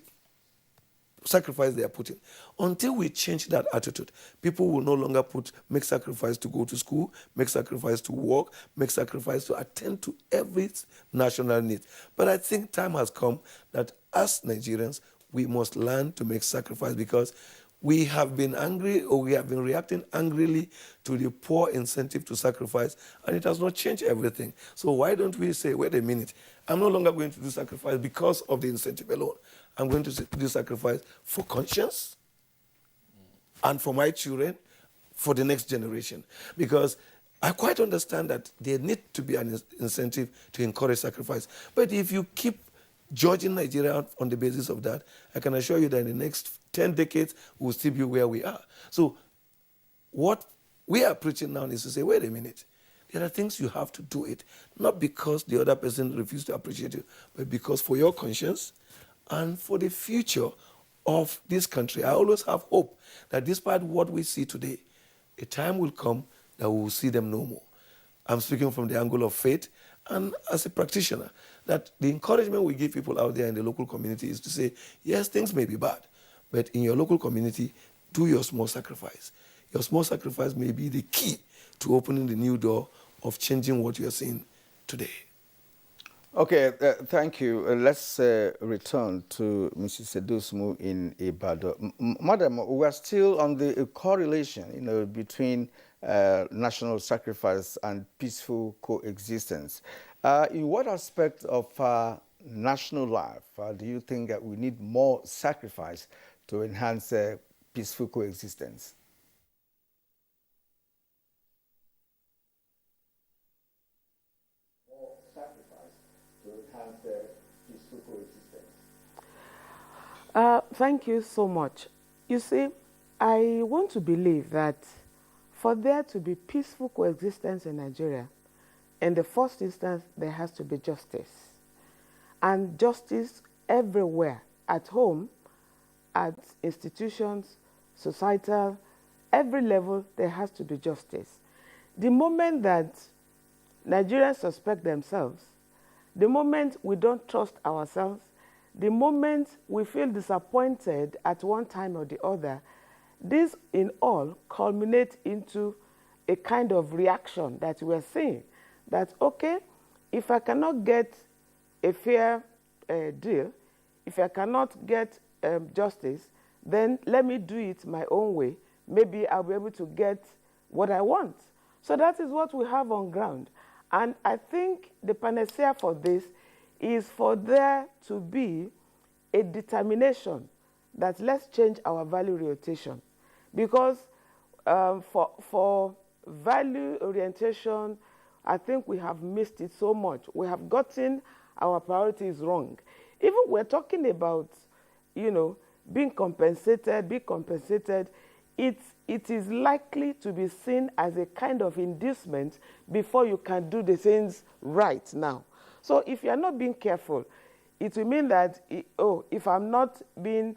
sacrifice they are putting? Until we change that attitude, people will no longer make sacrifice to go to school, make sacrifice to work, make sacrifice to attend to every national need. But I think time has come that as Nigerians, we must learn to make sacrifice, because we have been angry, or we have been reacting angrily to the poor incentive to sacrifice, and it has not changed everything. So why don't we say, wait a minute, I'm no longer going to do sacrifice because of the incentive alone. I'm going to do sacrifice for conscience and for my children, for the next generation. Because I quite understand that there need to be an incentive to encourage sacrifice. But if you keep judging Nigeria on the basis of that, I can assure you that in the next 10 decades, we'll still be where we are. So what we are preaching now is to say, wait a minute, there are things you have to do it, not because the other person refused to appreciate you, but because for your conscience and for the future of this country. I always have hope that despite what we see today, a time will come that we will see them no more. I'm speaking from the angle of faith and as a practitioner, that the encouragement we give people out there in the local community is to say, yes, things may be bad, but in your local community, do your small sacrifice. Your small sacrifice may be the key to opening the new door of changing what you're seeing today. Okay, thank you. Let's return to Mrs. Edosmu in Ibadan. Madam, we are still on the correlation, between national sacrifice and peaceful coexistence. In what aspect of national life do you think that we need more sacrifice to enhance peaceful coexistence? Thank you so much. You see, I want to believe that for there to be peaceful coexistence in Nigeria, in the first instance, there has to be justice. And justice everywhere, at home, at institutions, societal, every level, there has to be justice. The moment that Nigerians suspect themselves, the moment we don't trust ourselves, the moment we feel disappointed at one time or the other, this in all culminates into a kind of reaction that we're seeing. That, okay, if I cannot get a fair deal, if I cannot get justice, then let me do it my own way. Maybe I'll be able to get what I want. So that is what we have on ground. And I think the panacea for this is for there to be a determination that let's change our value orientation. Because for value orientation, I think we have missed it so much. We have gotten our priorities wrong. Even we're talking about, being compensated, it is likely to be seen as a kind of inducement before you can do the things right now. So if you're not being careful, it will mean that, if I'm not being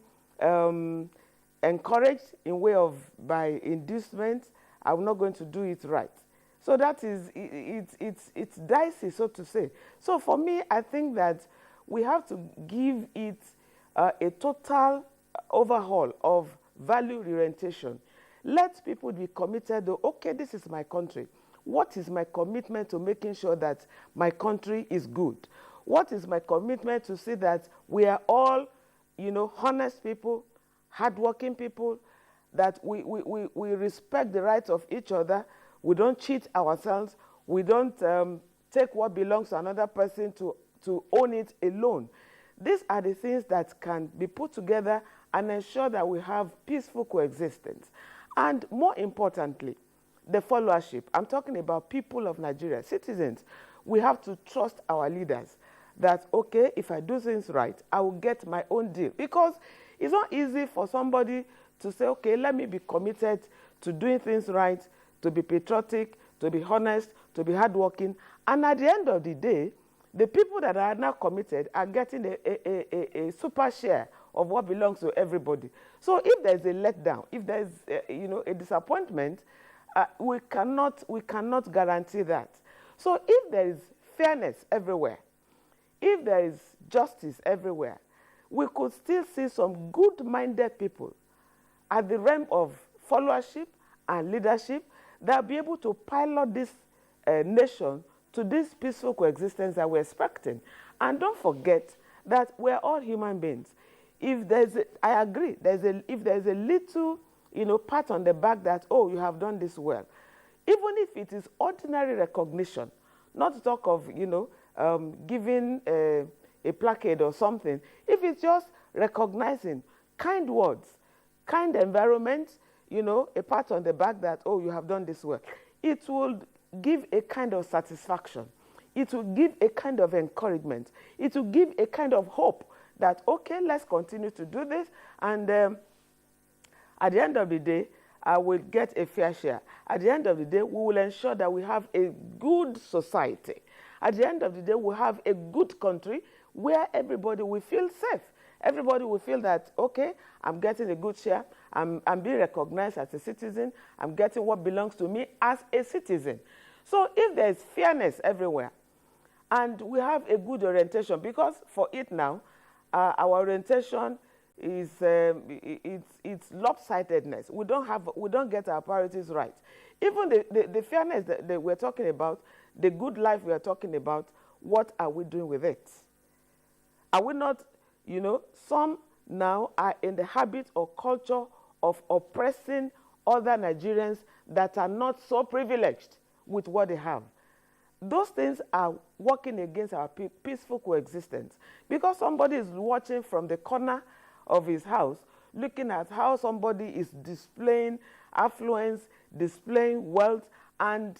encouraged in way of by inducement, I'm not going to do it right. So that is, it's dicey, so to say. So for me, I think that we have to give it a total overhaul of value orientation. Let people be committed to, okay, this is my country. What is my commitment to making sure that my country is good? What is my commitment to see that we are all, honest people, hardworking people, that we respect the rights of each other, we don't cheat ourselves, we don't take what belongs to another person to own it alone. These are the things that can be put together and ensure that we have peaceful coexistence. And more importantly, the followership. I'm talking about people of Nigeria, citizens. We have to trust our leaders that, okay, if I do things right, I will get my own deal. Because it's not easy for somebody to say, okay, let me be committed to doing things right, to be patriotic, to be honest, to be hardworking. And at the end of the day, the people that are now committed are getting a super share of what belongs to everybody. So if there's a letdown, if there's a disappointment, we cannot guarantee that. So if there is fairness everywhere, if there is justice everywhere, we could still see some good-minded people at the realm of followership and leadership that will be able to pilot this nation to this peaceful coexistence that we're expecting. And don't forget that we're all human beings. If there's, I agree, if there's a little, pat on the back that, oh, you have done this well, even if it is ordinary recognition, not to talk of, giving a placard or something, if it's just recognizing kind words, kind environment, a pat on the back that, oh, you have done this well, it will give a kind of satisfaction. It will give a kind of encouragement. It will give a kind of hope that, okay, let's continue to do this. And at the end of the day, I will get a fair share. At the end of the day, we will ensure that we have a good society. At the end of the day, we have a good country where everybody will feel safe. Everybody will feel that, okay, I'm getting a good share. I'm being recognized as a citizen. I'm getting what belongs to me as a citizen. So if there's fairness everywhere, and we have a good orientation, because for it now, our orientation is it's lopsidedness. We don't get our priorities right. Even the fairness that we're talking about, the good life we are talking about, what are we doing with it? Are we not, some now are in the habit or culture of oppressing other Nigerians that are not so privileged with what they have. Those things are working against our peaceful coexistence, because somebody is watching from the corner of his house, looking at how somebody is displaying affluence, displaying wealth, and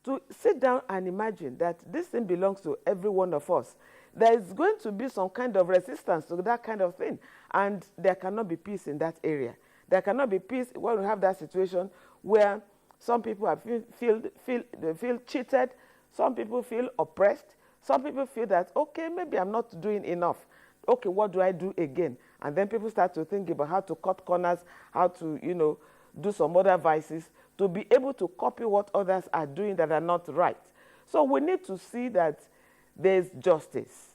to sit down and imagine that this thing belongs to every one of us. There is going to be some kind of resistance to that kind of thing, and there cannot be peace in that area. There cannot be peace when we have that situation where some people feel cheated, some people feel oppressed, some people feel that, okay, maybe I'm not doing enough. Okay, what do I do again? And then people start to think about how to cut corners, how to, do some other vices to be able to copy what others are doing that are not right. So we need to see that there's justice,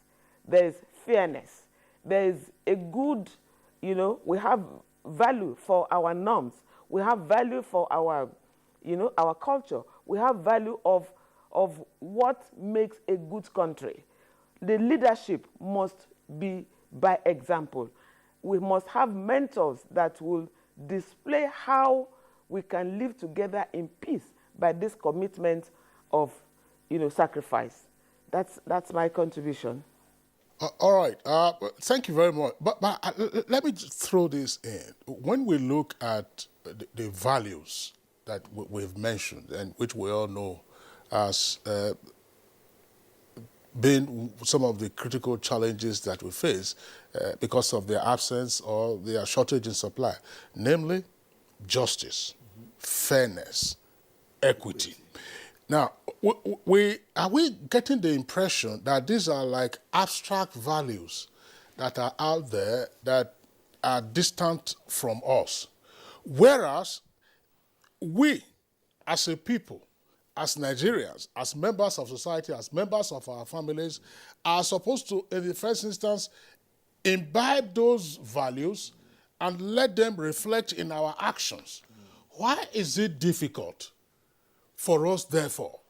there's fairness, there's a good, we have value for our norms, we have value for our, our culture, we have value of what makes a good country. The leadership must be by example. We must have mentors that will display how we can live together in peace by this commitment of, sacrifice. That's my contribution. All right. Thank you very much. But let me just throw this in. When we look at the values that we've mentioned, and which we all know as being some of the critical challenges that we face because of their absence or their shortage in supply, namely justice, fairness, equity. Now, are we getting the impression that these are like abstract values that are out there that are distant from us? Whereas we, as a people, as Nigerians, as members of society, as members of our families, are supposed to, in the first instance, imbibe those values and let them reflect in our actions. Why is it difficult for us, therefore,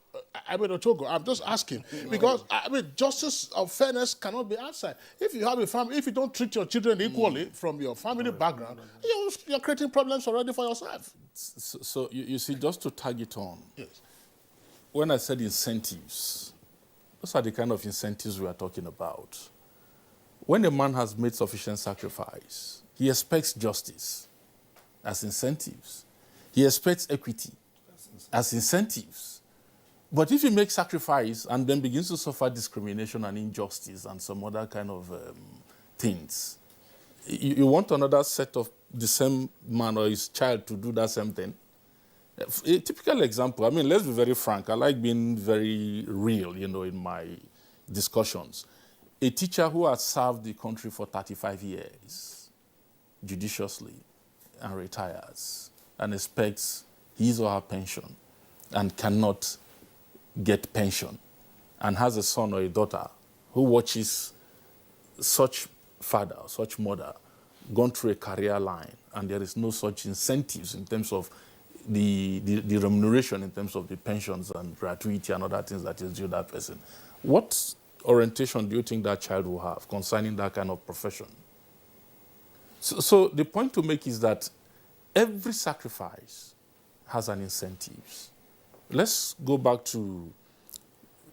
I mean, Ochogo, I'm just asking because I mean, justice or fairness cannot be outside. If you have a family, if you don't treat your children equally from your family background, you're creating problems already for yourself. So you see, just to tag it on, yes. When I said incentives, those are the kind of incentives we are talking about. When a man has made sufficient sacrifice, he expects justice as incentives. He expects equity as incentives. But if he makes sacrifice and then begins to suffer discrimination and injustice and some other kind of things, you want another set of the same man or his child to do that same thing? A typical example, I mean, let's be very frank. I like being very real, in my discussions. A teacher who has served the country for 35 years judiciously and retires and expects his or her pension and cannot get pension and has a son or a daughter who watches such father or such mother gone through a career line and there is no such incentives in terms of the remuneration, in terms of the pensions and gratuity and other things that is due that person. What orientation do you think that child will have concerning that kind of profession? So the point to make is that every sacrifice has an incentive. Let's go back to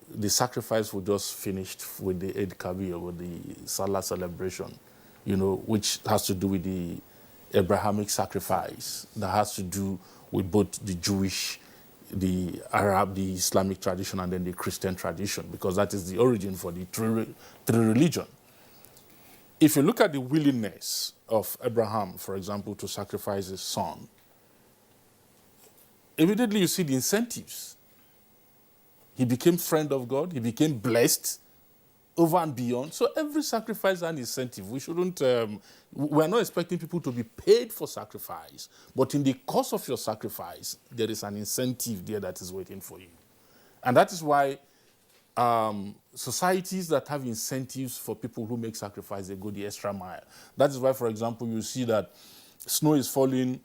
the sacrifice we just finished with the Eid Kabir, with the Salah celebration, which has to do with the Abrahamic sacrifice, that has to do with both the Jewish, the Arab, the Islamic tradition, and then the Christian tradition, because that is the origin for the three religion. If you look at the willingness of Abraham, for example, to sacrifice his son, immediately you see the incentives. He became friend of God. He became blessed over and beyond. So every sacrifice has an incentive. We shouldn't, we're not expecting people to be paid for sacrifice, but in the course of your sacrifice, there is an incentive there that is waiting for you. And that is why societies that have incentives for people who make sacrifice, they go the extra mile. That is why, for example, you see that snow is falling,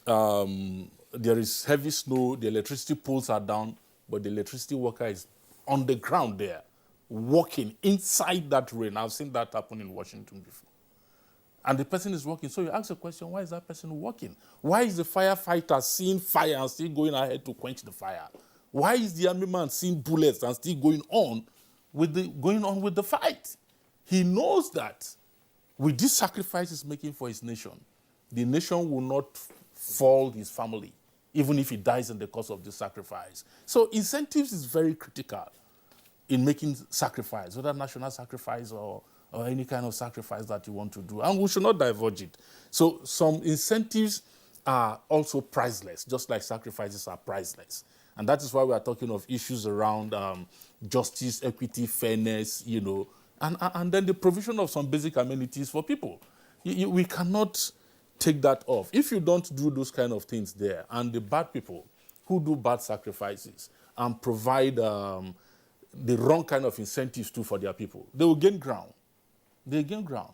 there is heavy snow, the electricity poles are down, but the electricity worker is on the ground there, walking inside that rain. I've seen that happen in Washington before. And the person is walking. So you ask the question, why is that person walking? Why is the firefighter seeing fire and still going ahead to quench the fire? Why is the army man seeing bullets and still going on with the fight? He knows that with this sacrifice he's making for his nation, the nation will not fall his family, even if he dies in the course of this sacrifice. So incentives is very critical in making sacrifice, whether national sacrifice or any kind of sacrifice that you want to do. And we should not diverge it. So some incentives are also priceless, just like sacrifices are priceless. And that is why we are talking of issues around justice, equity, fairness, and then the provision of some basic amenities for people. We cannot take that off. If you don't do those kind of things there, and the bad people who do bad sacrifices and provide the wrong kind of incentives too for their people, they will gain ground. They gain ground.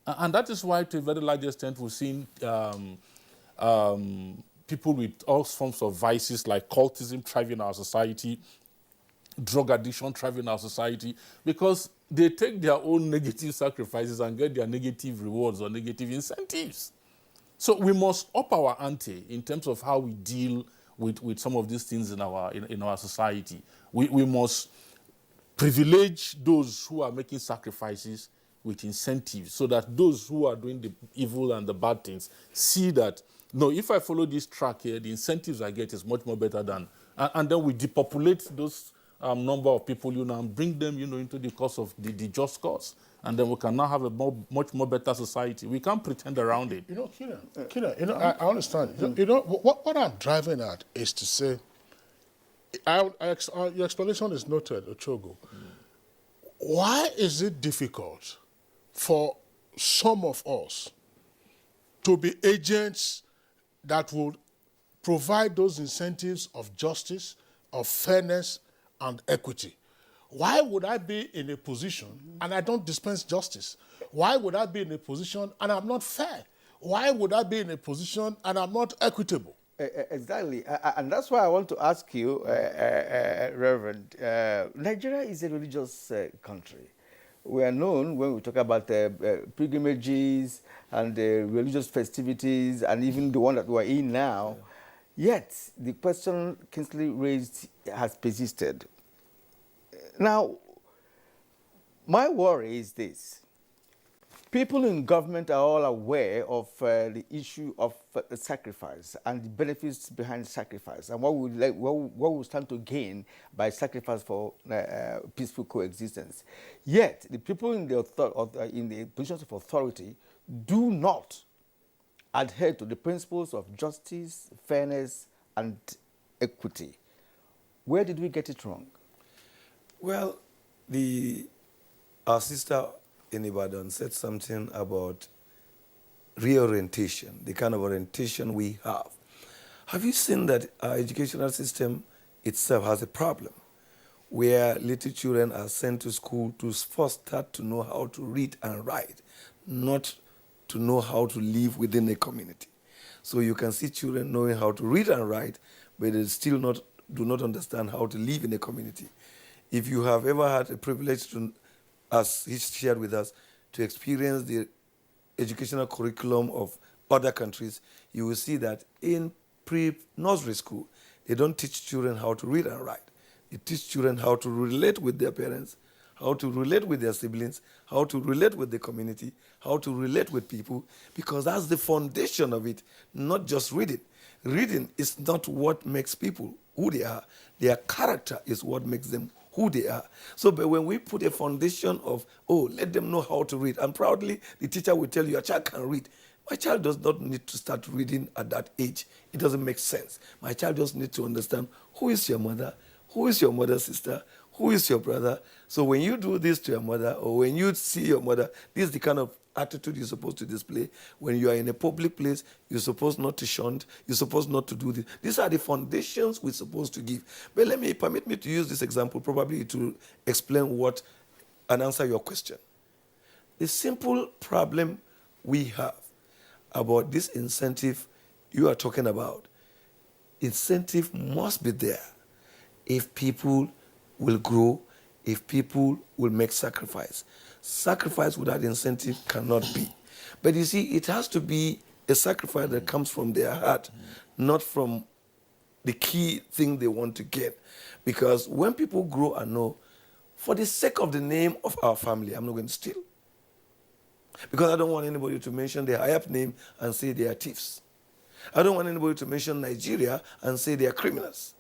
And that is why, to a very large extent, we've seen people with all forms of vices like cultism thriving in our society, drug addiction thriving in our society, because they take their own negative sacrifices and get their negative rewards or negative incentives. So we must up our ante in terms of how we deal with some of these things in our society. We must privilege those who are making sacrifices with incentives so that those who are doing the evil and the bad things see that, no, if I follow this track here, the incentives I get is much more better than, and then we depopulate those number of people, and bring them, into the cause of the just cause. And then we can now have a much more better society. We can't pretend around it. Kina, I understand. What I'm driving at is to say, your explanation is noted, Ochogo. Why is it difficult for some of us to be agents that will provide those incentives of justice, of fairness, and equity? Why would I be in a position and I don't dispense justice? Why would I be in a position and I'm not fair? Why would I be in a position and I'm not equitable? Exactly. And that's why I want to ask you, Reverend, Nigeria is a religious country. We are known when we talk about pilgrimages and religious festivities and even the one that we're in now. Yet, the question Kingsley raised has persisted. Now, my worry is this. People in government are all aware of the issue of sacrifice and the benefits behind sacrifice and what we stand to gain by sacrifice for peaceful coexistence. Yet, the people in the positions of authority do not adhere to the principles of justice, fairness, and equity. Where did we get it wrong? Well, our sister in Ibadan said something about reorientation, the kind of orientation we have. Have you seen that our educational system itself has a problem where little children are sent to school to first start to know how to read and write, not to know how to live within a community? So you can see children knowing how to read and write, but they still do not understand how to live in a community. If you have ever had a privilege to, as he shared with us, to experience the educational curriculum of other countries, you will see that in pre-nursery school, they don't teach children how to read and write. They teach children how to relate with their parents, how to relate with their siblings, how to relate with the community, how to relate with people, because that's the foundation of it, not just reading. Reading is not what makes people who they are. Their character is what makes them who they are. So but when we put a foundation of, let them know how to read, and proudly the teacher will tell you, your child can read. My child does not need to start reading at that age. It doesn't make sense. My child just needs to understand who is your mother, who is your mother's sister, who is your brother. So when you do this to your mother, or when you see your mother, this is the kind of attitude you're supposed to display. When you are in a public place, you're supposed not to shunt, you're supposed not to do this. These are the foundations we're supposed to give. But permit me to use this example probably to explain what and answer your question. The simple problem we have about this incentive you are talking about, incentive must be there if people will grow, if people will make sacrifice. Sacrifice without incentive cannot be. But you see, it has to be a sacrifice that comes from their heart, not from the key thing they want to get. Because when people grow and know, for the sake of the name of our family, I'm not going to steal. Because I don't want anybody to mention their Hayab name and say they are thieves. I don't want anybody to mention Nigeria and say they are criminals.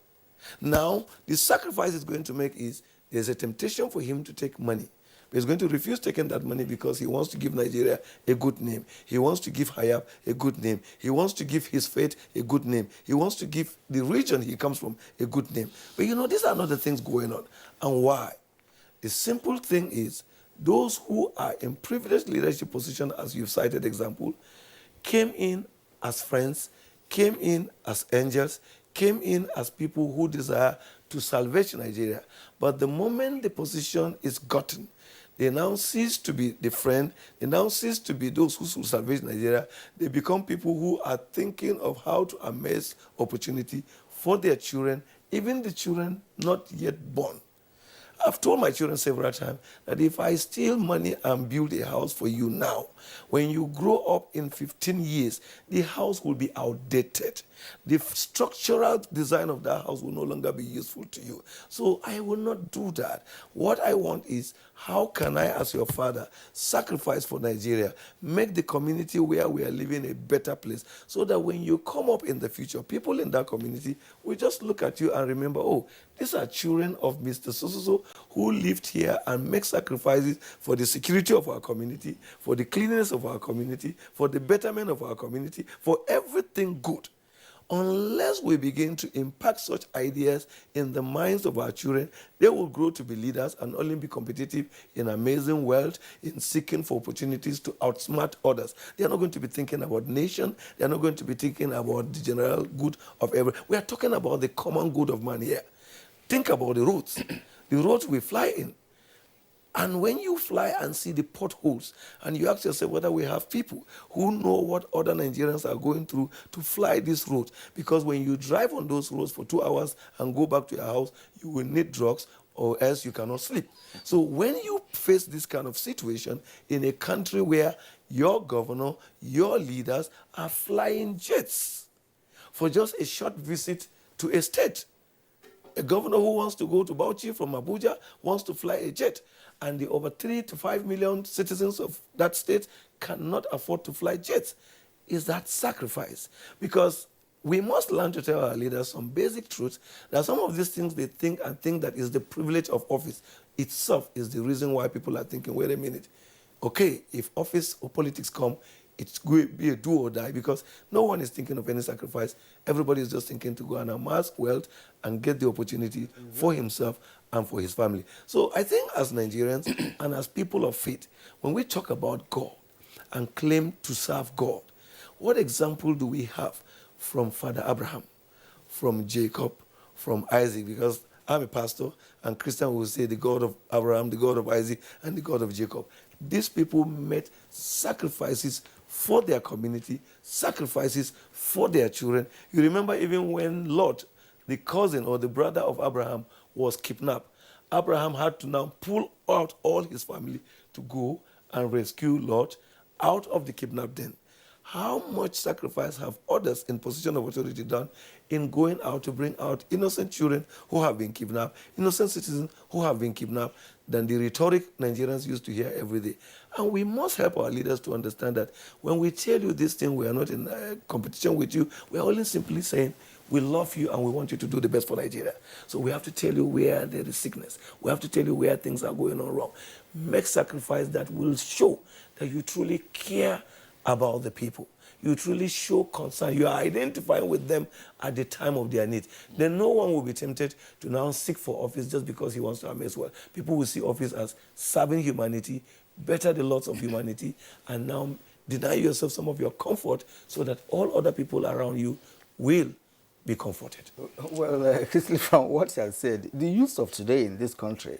Now, the sacrifice he's going to make is, there's a temptation for him to take money. But he's going to refuse taking that money because he wants to give Nigeria a good name. He wants to give Hayab a good name. He wants to give his faith a good name. He wants to give the region he comes from a good name. But these are not the things going on. And why? The simple thing is, those who are in privileged leadership position, as you've cited example, came in as friends, came in as angels, came in as people who desire to salvage Nigeria. But the moment the position is gotten, they now cease to be the friend, they now cease to be those who should salvage Nigeria. They become people who are thinking of how to amass opportunity for their children, even the children not yet born. I've told my children several times that if I steal money and build a house for you now, when you grow up in 15 years, the house will be outdated. The structural design of that house will no longer be useful to you. So I will not do that. What I want is, how can I, as your father, sacrifice for Nigeria, make the community where we are living a better place, so that when you come up in the future, people in that community will just look at you and remember, these are children of Mr. So who lived here and make sacrifices for the security of our community, for the cleanliness of our community, for the betterment of our community, for everything good. Unless we begin to impact such ideas in the minds of our children, they will grow to be leaders and only be competitive in amazing wealth, in seeking for opportunities to outsmart others. They are not going to be thinking about nation. They are not going to be thinking about the general good of everyone. We are talking about the common good of man here. Think about the roads. The roads we fly in. And when you fly and see the potholes, and you ask yourself whether we have people who know what other Nigerians are going through to fly this road, because when you drive on those roads for 2 hours and go back to your house, you will need drugs or else you cannot sleep. So when you face this kind of situation in a country where your governor, your leaders are flying jets for just a short visit to a state, a governor who wants to go to Bauchi from Abuja wants to fly a jet, and the over 3 to 5 million citizens of that state cannot afford to fly jets. Is that sacrifice? Because we must learn to tell our leaders some basic truths, that some of these things they think that is the privilege of office itself is the reason why people are thinking, wait a minute, okay, if office or politics come, it's going to be a do or die, because no one is thinking of any sacrifice. Everybody is just thinking to go and amass wealth and get the opportunity for himself and for his family. So I think as Nigerians and as people of faith, when we talk about God and claim to serve God, what example do we have from Father Abraham, from Jacob, from Isaac? Because I'm a pastor, and Christian will say the God of Abraham, the God of Isaac, and the God of Jacob. These people made sacrifices for their community, sacrifices for their children. You remember even when Lot, the cousin or the brother of Abraham, was kidnapped, Abraham had to now pull out all his family to go and rescue Lot out of the kidnapped den. How much sacrifice have others in position of authority done in going out to bring out innocent children who have been kidnapped, innocent citizens who have been kidnapped, than the rhetoric Nigerians used to hear every day? And we must help our leaders to understand that when we tell you this thing, we are not in competition with you. We are only simply saying we love you and we want you to do the best for Nigeria. So we have to tell you where there is sickness. We have to tell you where things are going on wrong. Make sacrifice that will show that you truly care about the people. You truly show concern. You are identifying with them at the time of their need. Then no one will be tempted to now seek for office just because he wants to amass wealth. People will see office as serving humanity, better the lots of humanity, and now deny yourself some of your comfort so that all other people around you will be comforted. Well, Christy, from what you have said, the youth of today in this country,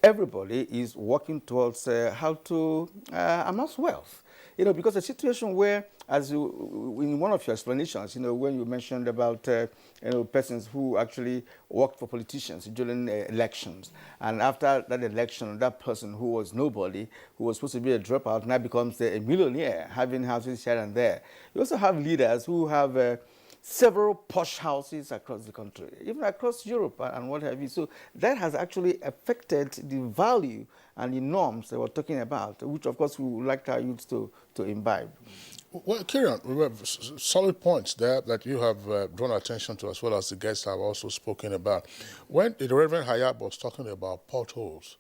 everybody is working towards how to amass wealth. You know, because a situation where, as you, in one of your explanations, you know, when you mentioned about, you know, persons who actually worked for politicians during elections, and after that election, that person who was nobody, who was supposed to be a dropout, now becomes a millionaire, having houses here and there. You also have leaders who have several posh houses across the country, even across Europe and what have you. So that has actually affected the value and the norms that we're talking about, which of course we would like our youth to imbibe. Well, Kieran, we have solid points there that you have drawn attention to, as well as the guests have also spoken about. When the Reverend Hayat was talking about potholes,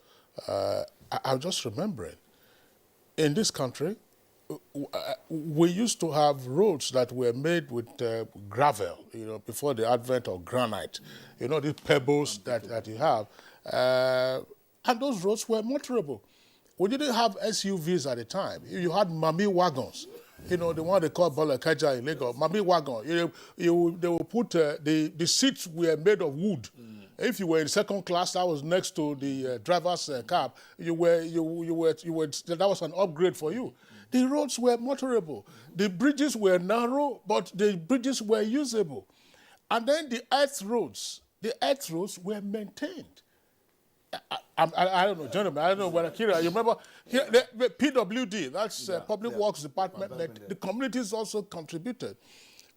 I'm just remembering, in this country, we used to have roads that were made with gravel, you know, before the advent of granite. You know, these pebbles that you have. And those roads were motorable. We didn't have SUVs at the time. You had Mami wagons. You know, the one they call Balakaja in Lagos, Mami wagon. They would put, the seats were made of wood. If you were in second class, that was next to the driver's cab, that was an upgrade for you. The roads were motorable. The bridges were narrow, but the bridges were usable. And then the earth roads were maintained. I don't know, gentlemen, I don't know whether, Kira, you remember, here, the PWD, that's Public Works Department, the communities also contributed.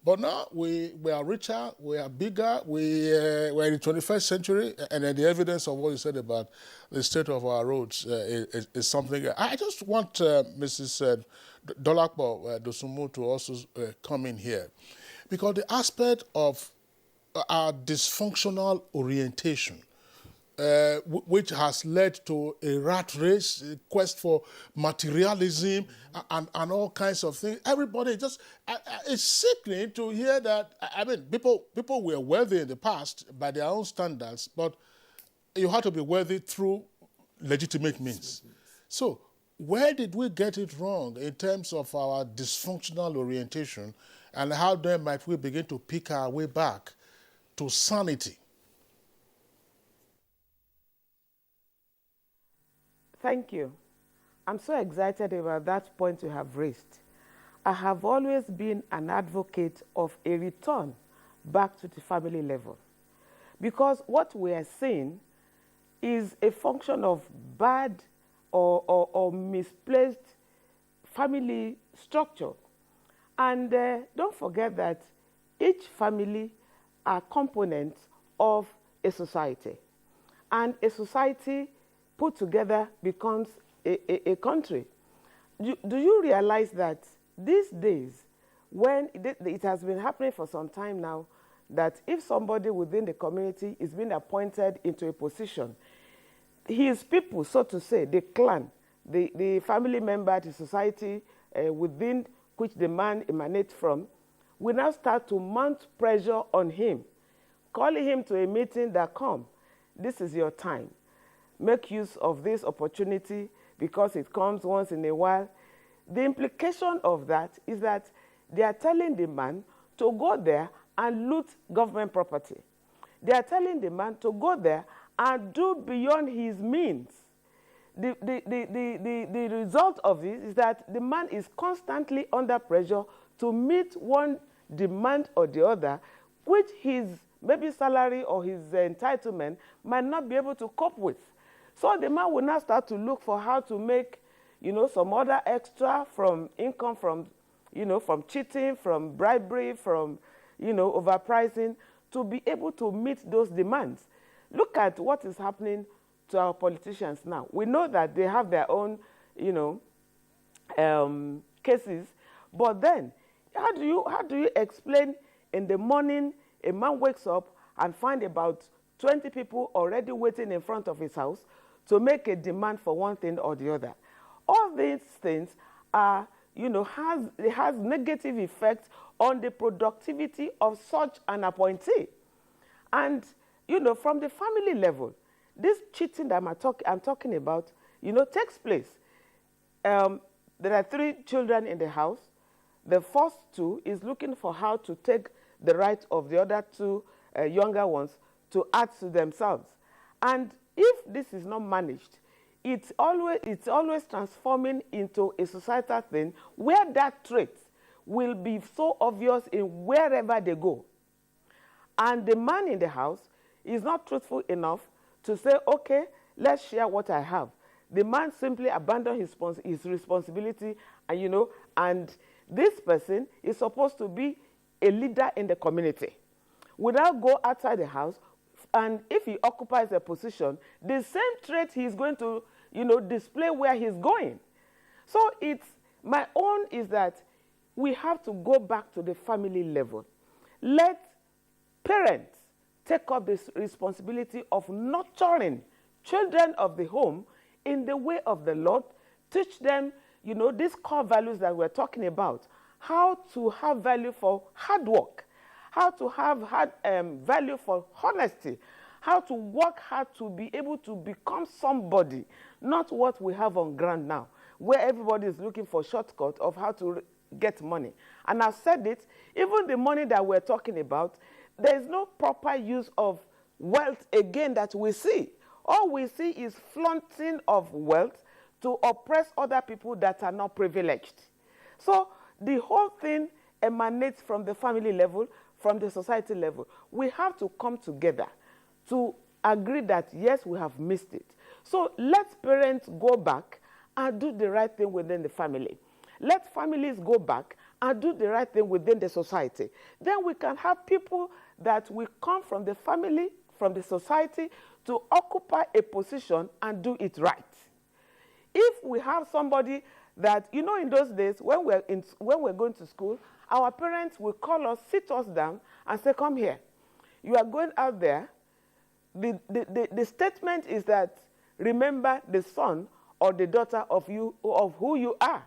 But now we are richer, we are bigger, we're in the 21st century, and then the evidence of what you said about the state of our roads is something. I just want Mrs. Dolakbo Dosumu to also come in here, because the aspect of our dysfunctional orientation, which has led to a rat race, a quest for materialism, and all kinds of things. Everybody just, it's sickening to hear that. I mean, people were wealthy in the past by their own standards, but you had to be wealthy through legitimate means. So where did we get it wrong in terms of our dysfunctional orientation, and how then might we begin to pick our way back to sanity? Thank you. I'm so excited about that point you have raised. I have always been an advocate of a return back to the family level, because what we are seeing is a function of bad or misplaced family structure. And don't forget that each family are components of a society. And a society put together becomes a country. Do you realize that these days, when it has been happening for some time now, that if somebody within the community is being appointed into a position, his people, so to say, the clan, the family member, the society within which the man emanates from, will now start to mount pressure on him, calling him to a meeting that, come, this is your time. Make use of this opportunity because it comes once in a while. The implication of that is that they are telling the man to go there and loot government property. They are telling the man to go there and do beyond his means. The result of this is that the man is constantly under pressure to meet one demand or the other, which his maybe salary or his entitlement might not be able to cope with. So the man will now start to look for how to make, some other extra from income from, from cheating, from bribery, from, overpricing, to be able to meet those demands. Look at what is happening to our politicians now. We know that they have their own, cases, but then how do you explain in the morning a man wakes up and find about 20 people already waiting in front of his house to make a demand for one thing or the other? All these things are, has negative effects on the productivity of such an appointee. And, from the family level, this cheating that I'm talking about, takes place. There are 3 children in the house. The first 2 is looking for how to take the right of the other 2 younger ones to add to themselves. And if this is not managed, it's always transforming into a societal thing where that trait will be so obvious in wherever they go. And the man in the house is not truthful enough to say, okay, let's share what I have. The man simply abandons his responsibility, and this person is supposed to be a leader in the community. Will now go outside the house, and if he occupies a position, the same trait he's going to, display where he's going. So my own is that we have to go back to the family level. Let parents take up this responsibility of nurturing children of the home in the way of the Lord. Teach them, these core values that we're talking about. How to have value for hard work. How to have value for honesty. How to work hard to be able to become somebody. Not what we have on ground now, where everybody is looking for shortcut of how to get money. And I've said it, even the money that we're talking about, there is no proper use of wealth again that we see. All we see is flaunting of wealth to oppress other people that are not privileged. So the whole thing emanates from the family level, from the society level. We have to come together to agree that, yes, we have missed it. So let parents go back and do the right thing within the family. Let families go back and do the right thing within the society. Then we can have people that will come from the family, from the society, to occupy a position and do it right. If we have somebody that, in those days, when we're going to school, our parents will call us, sit us down, and say, come here. You are going out there. The statement is that, remember the son or the daughter of who you are.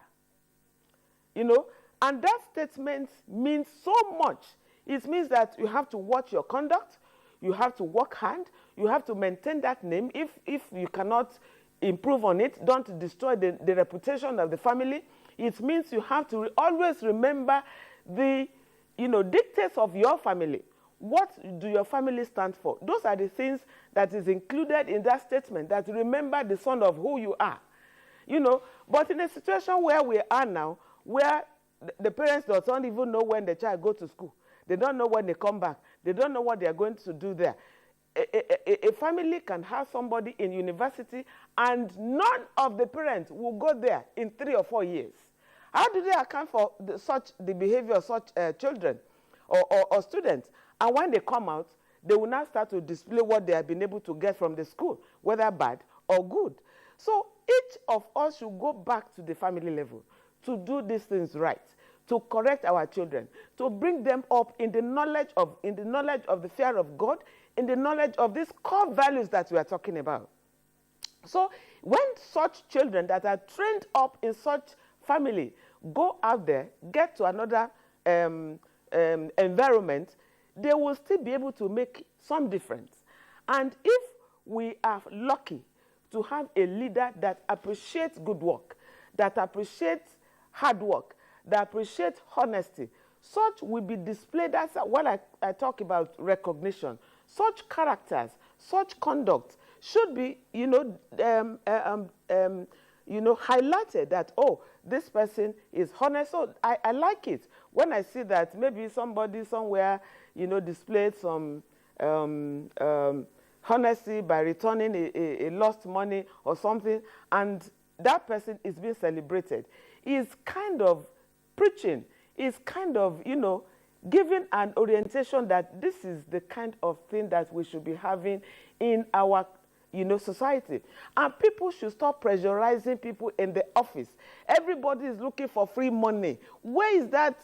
And that statement means so much. It means that you have to watch your conduct, you have to work hard, you have to maintain that name. If you cannot improve on it, don't destroy the reputation of the family. It means you have to always remember the dictates of your family. What do your family stand for? Those are the things that is included in that statement, that remember the son of who you are. You know, but in a situation where we are now, where the parents don't even know when the child go to school, they don't know when they come back, they don't know what they are going to do there. A family can have somebody in university and none of the parents will go there in 3 or 4 years. How do they account for the behavior of such children or students? And when they come out, they will now start to display what they have been able to get from the school, whether bad or good. So each of us should go back to the family level to do these things right, to correct our children, to bring them up in the knowledge of the fear of God, in the knowledge of these core values that we are talking about. So when such children that are trained up in such family go out there, get to another environment, they will still be able to make some difference. And if we are lucky to have a leader that appreciates good work, that appreciates hard work, that appreciates honesty, such will be displayed as when I talk about recognition. Such characters, such conduct should be, highlighted that, oh, this person is honest. So I like it when I see that maybe somebody somewhere, displayed some honesty by returning a lost money or something, and that person is being celebrated. Is kind of preaching, is kind of, giving an orientation that this is the kind of thing that we should be having in our society. And people should stop pressurizing people in the office. Everybody is looking for free money. Where is that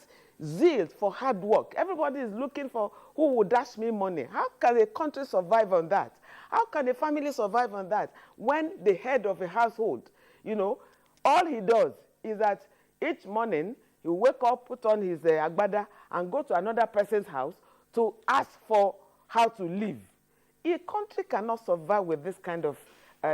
zeal for hard work? Everybody is looking for who will dash me money. How can a country survive on that? How can a family survive on that when the head of a household, all he does is that each morning he will wake up, put on his agbada, and go to another person's house to ask for how to live. A country cannot survive with this kind of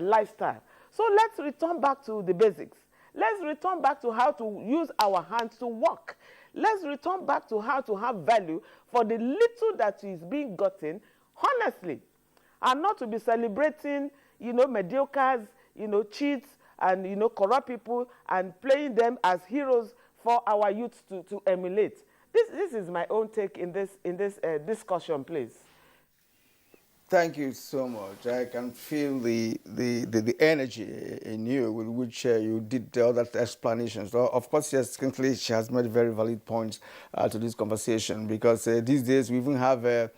lifestyle. So let's return back to the basics. Let's return back to how to use our hands to work. Let's return back to how to have value for the little that is being gotten honestly, and not to be celebrating, mediocres, cheats, and corrupt people, and playing them as heroes for our youth to emulate. This is my own take in this discussion, please. Thank you so much. I can feel the energy in you with which you did all that explanations. So of course, yes, Kingsley, she has made very valid points to this conversation, because these days we even have a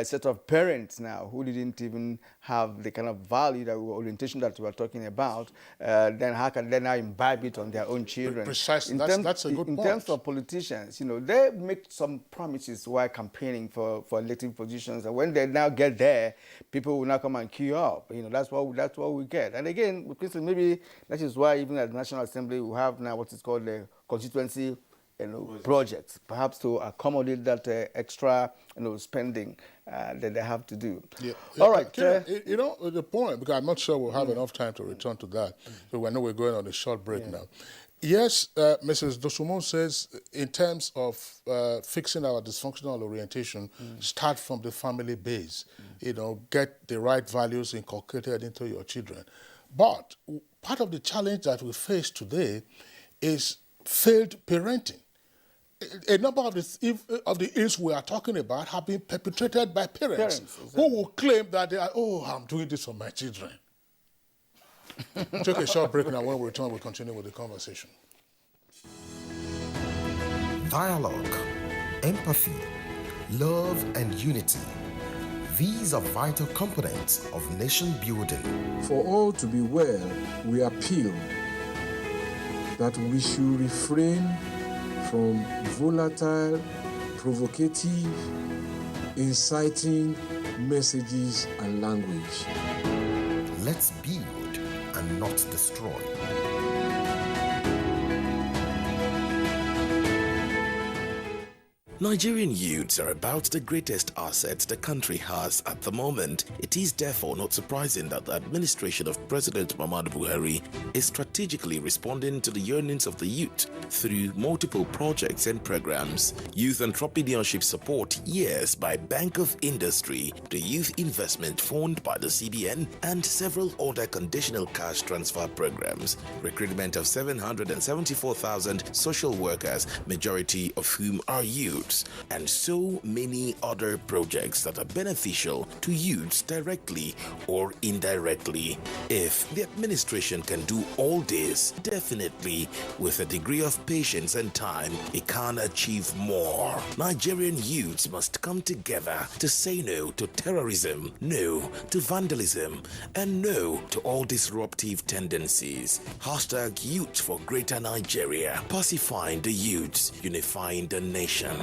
set of parents now who didn't even have the kind of value, that orientation that we are talking about. Then how can they now imbibe it on their own children? Precisely. That's a good point. In terms of politicians, they make some promises while campaigning for elected positions, and when they now get there, people will now come and queue up. That's what we get. And again, maybe that is why even at the National Assembly we have now what is called the constituency projects, perhaps to accommodate that extra spending that they have to do. Yeah. All right. The point, because I'm not sure we'll have enough time to return to that, so I know we're going on a short break now. Yes, Mrs. Dosumo says, in terms of fixing our dysfunctional orientation, start from the family base. Get the right values inculcated into your children. But part of the challenge that we face today is failed parenting. A number of the ills we are talking about have been perpetrated by parents exactly, who will claim that they are, I'm doing this for my children. Take a short break now. When we return, we'll continue with the conversation. Dialogue, empathy, love, and unity. These are vital components of nation building. For all to be well, we appeal that we should refrain from volatile, provocative, inciting messages and language. Let's build and not destroy. Nigerian youths are about the greatest assets the country has at the moment. It is therefore not surprising that the administration of President Muhammadu Buhari is strategically responding to the yearnings of the youth through multiple projects and programs. Youth entrepreneurship support years by Bank of Industry, the Youth Investment Fund by the CBN, and several other conditional cash transfer programs. Recruitment of 774,000 social workers, majority of whom are youths, and so many other projects that are beneficial to youths directly or indirectly. If the administration can do all this, definitely with a degree of patience and time, it can achieve more. Nigerian youths must come together to say no to terrorism, no to vandalism, and no to all disruptive tendencies. Hashtag Youth for Greater Nigeria. Pacifying the youths, unifying the nation.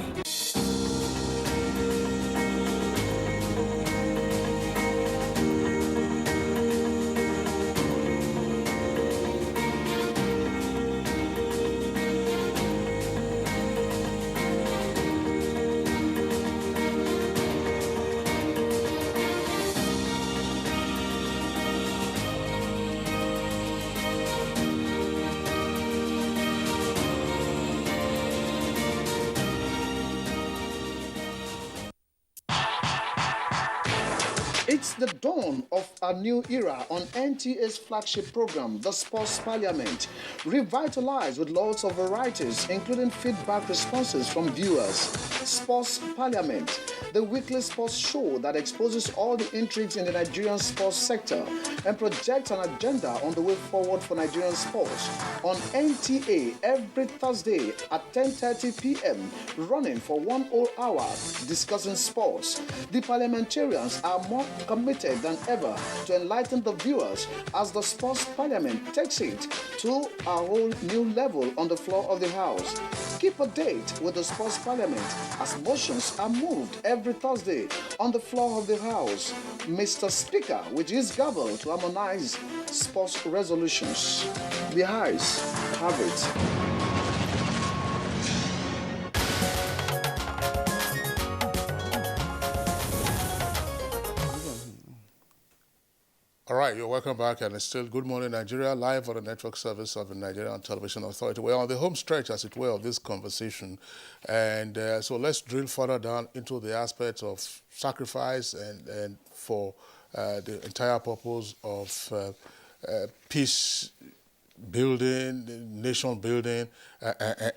It's the dawn of a new era on NTA's flagship program, The Sports Parliament, revitalized with lots of varieties, including feedback responses from viewers. Sports Parliament, the weekly sports show that exposes all the intrigues in the Nigerian sports sector and projects an agenda on the way forward for Nigerian sports. On NTA every Thursday at 10:30 p.m., running for 1 whole hour, discussing sports. The parliamentarians are more committed than ever to enlighten the viewers as the Sports Parliament takes it to a whole new level on the floor of the House. Keep a date with the Sports Parliament as motions are moved every Thursday on the floor of the House. Mr. Speaker, with his gavel to harmonize sports resolutions. The House have it. All right, you're welcome back, and it's still Good Morning Nigeria, live on the network service of the Nigerian Television Authority. We're on the home stretch, as it were, of this conversation, and so let's drill further down into the aspects of sacrifice and for the entire purpose of peace building, nation building,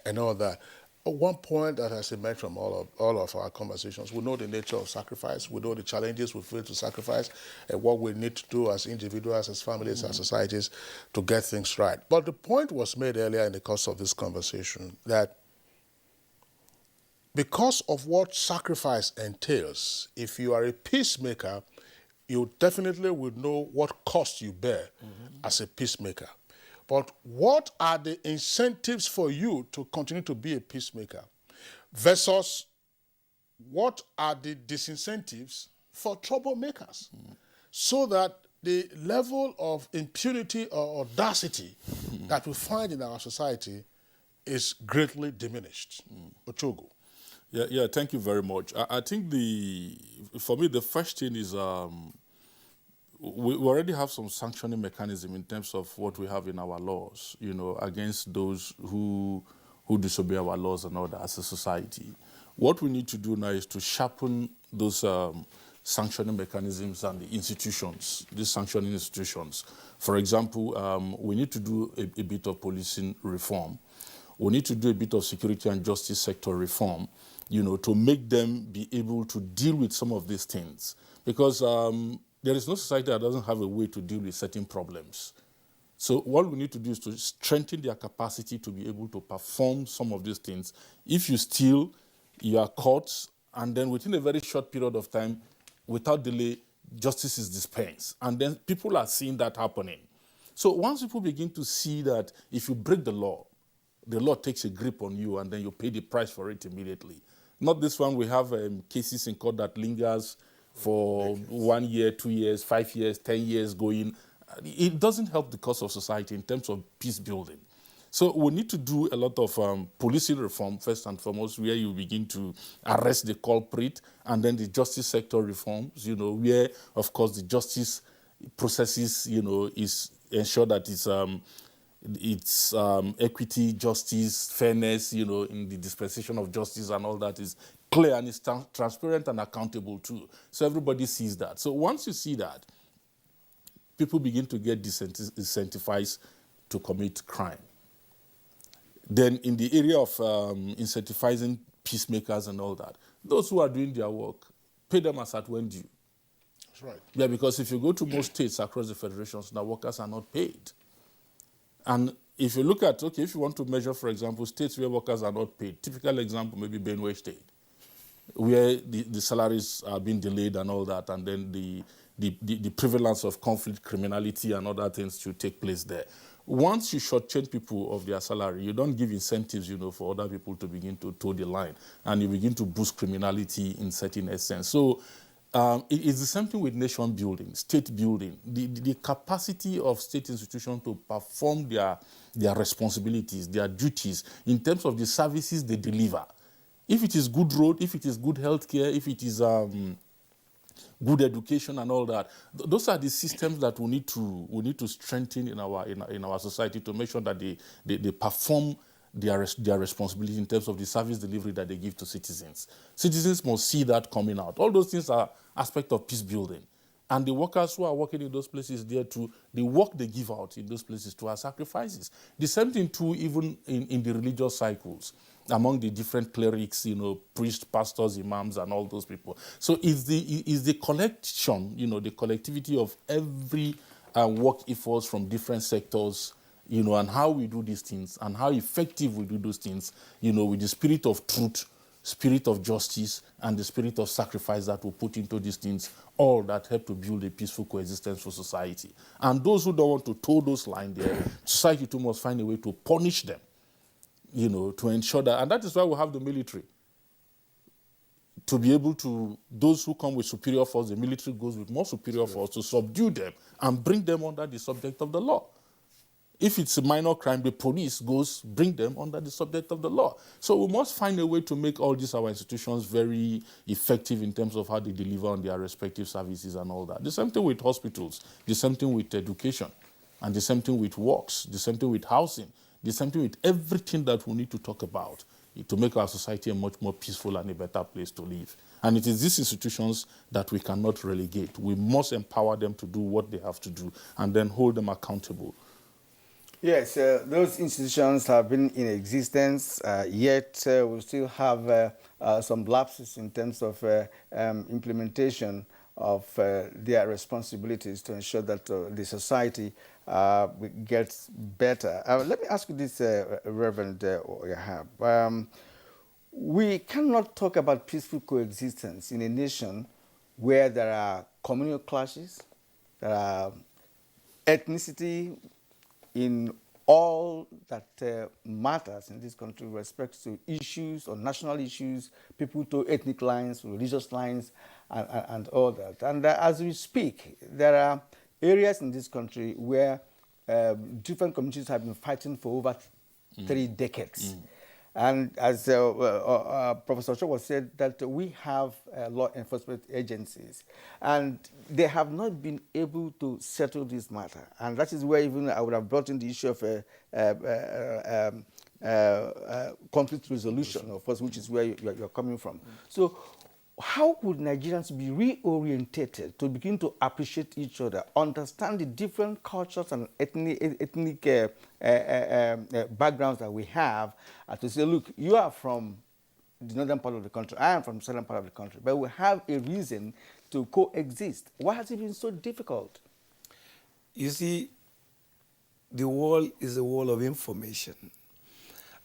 and all that. One point that has emerged from all of our conversations, we know the nature of sacrifice, we know the challenges we feel to sacrifice, and what we need to do as individuals, as families, as societies to get things right. But the point was made earlier in the course of this conversation that because of what sacrifice entails, if you are a peacemaker, you definitely would know what cost you bear as a peacemaker. But what are the incentives for you to continue to be a peacemaker versus what are the disincentives for troublemakers so that the level of impunity or audacity that we find in our society is greatly diminished? Ochogo. Yeah, thank you very much. I think for me, the first thing is we already have some sanctioning mechanism in terms of what we have in our laws, against those who disobey our laws and all that as a society. What we need to do now is to sharpen those sanctioning mechanisms and the institutions, these sanctioning institutions. For example, we need to do a bit of policing reform. We need to do a bit of security and justice sector reform, to make them be able to deal with some of these things. Because there is no society that doesn't have a way to deal with certain problems. So what we need to do is to strengthen their capacity to be able to perform some of these things. If you steal, you are caught, and then within a very short period of time, without delay, justice is dispensed. And then people are seeing that happening. So once people begin to see that if you break the law takes a grip on you, and then you pay the price for it immediately. Not this one, we have cases in court that lingers for 1 year, 2 years, 5 years, 10 years going. It doesn't help the cause of society in terms of peace building. So we need to do a lot of policing reform, first and foremost, where you begin to arrest the culprit, and then the justice sector reforms, where, of course, the justice processes, is ensure that it's equity, justice, fairness, in the dispensation of justice and all that is clear and is transparent and accountable too. So everybody sees that. So once you see that, people begin to get disincentivized to commit crime. Then in the area of incentivizing peacemakers and all that, those who are doing their work, pay them as at when due. That's right. Yeah, because if you go to most states across the federations, now workers are not paid. And if you look at, if you want to measure, for example, states where workers are not paid, typical example, maybe Benue State, where the salaries are being delayed and all that, and then the prevalence of conflict, criminality, and other things should take place there. Once you shortchange people of their salary, you don't give incentives, for other people to begin to toe the line, and you begin to boost criminality in certain essence. So it's the same thing with nation building, state building. The capacity of state institutions to perform their responsibilities, their duties, in terms of the services they deliver. If it is good road, if it is good healthcare, if it is good education and all that, those are the systems that we need to strengthen in our society to make sure that they perform their responsibility in terms of the service delivery that they give to citizens. Citizens must see that coming out. All those things are aspects of peace building. And the workers who are working in those places there too, the work they give out in those places too are sacrifices. The same thing too, even in the religious cycles, among the different clerics, priests, pastors, imams, and all those people. So it's the collection, the collectivity of every work efforts from different sectors, and how we do these things and how effective we do those things, with the spirit of truth, spirit of justice, and the spirit of sacrifice that we put into these things, all that help to build a peaceful coexistence for society. And those who don't want to toe those lines there, society too must find a way to punish them, to ensure that, and that is why we have the military. To be able to, those who come with superior force, the military goes with more superior force to subdue them and bring them under the subject of the law. If it's a minor crime, the police bring them under the subject of the law. So we must find a way to make all these our institutions very effective in terms of how they deliver on their respective services and all that. The same thing with hospitals, the same thing with education, and the same thing with works, the same thing with housing, the same thing with everything that we need to talk about to make our society a much more peaceful and a better place to live. And it is these institutions that we cannot relegate. We must empower them to do what they have to do and then hold them accountable. Yes, those institutions have been in existence, yet we still have some lapses in terms of implementation of their responsibilities to ensure that the society gets better. Let me ask you this, Reverend Oyahab. We cannot talk about peaceful coexistence in a nation where there are communal clashes, there are ethnicity in all that matters in this country with respect to issues or national issues, people to ethnic lines, religious lines, and all that. And as we speak, there are areas in this country where different communities have been fighting for over 3 decades. And as Professor Ochoa said, that we have law enforcement agencies, and they have not been able to settle this matter. And that is where even I would have brought in the issue of conflict resolution, of course, which is where you're coming from. So how would Nigerians be reorientated to begin to appreciate each other, understand the different cultures and ethnic backgrounds that we have, to say, look, you are from the northern part of the country, I am from the southern part of the country, but we have a reason to coexist. Why has it been so difficult? You see, the world is a world of information.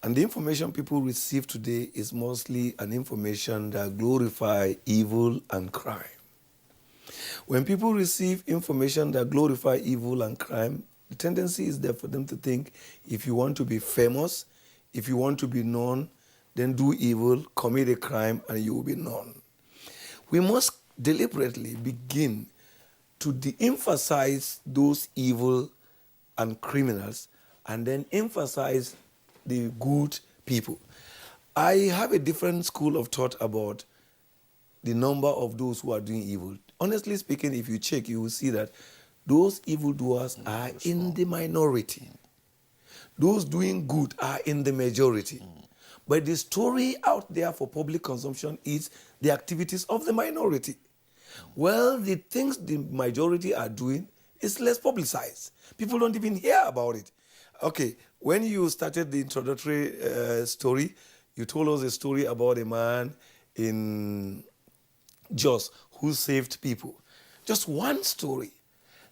And the information people receive today is mostly an information that glorify evil and crime. When people receive information that glorify evil and crime, the tendency is there for them to think, if you want to be famous, if you want to be known, then do evil, commit a crime, and you will be known. We must deliberately begin to de-emphasize those evil and criminals and then emphasize the good people. I have a different school of thought about the number of those who are doing evil. Honestly speaking, if you check, you will see that those evildoers are in the minority. Those doing good are in the majority. But the story out there for public consumption is the activities of the minority. Well, the things the majority are doing is less publicized. People don't even hear about it. Okay, when you started the introductory story, you told us a story about a man in Jos who saved people. Just one story.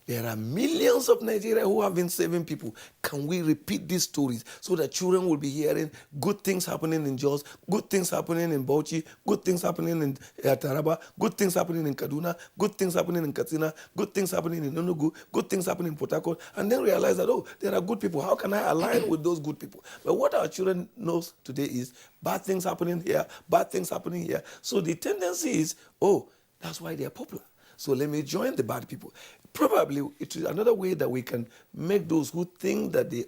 There are millions of Nigerians who have been saving people. Can we repeat these stories so that children will be hearing good things happening in Jos, good things happening in Bauchi, good things happening in Taraba, good things happening in Kaduna, good things happening in Katsina, good things happening in Enugu, good things happening in Port Harcourt, and then realize that, oh, there are good people. How can I align with those good people? But what our children knows today is bad things happening here, bad things happening here. So the tendency is, oh, that's why they are popular. So let me join the bad people. Probably it is another way that we can make those who think that they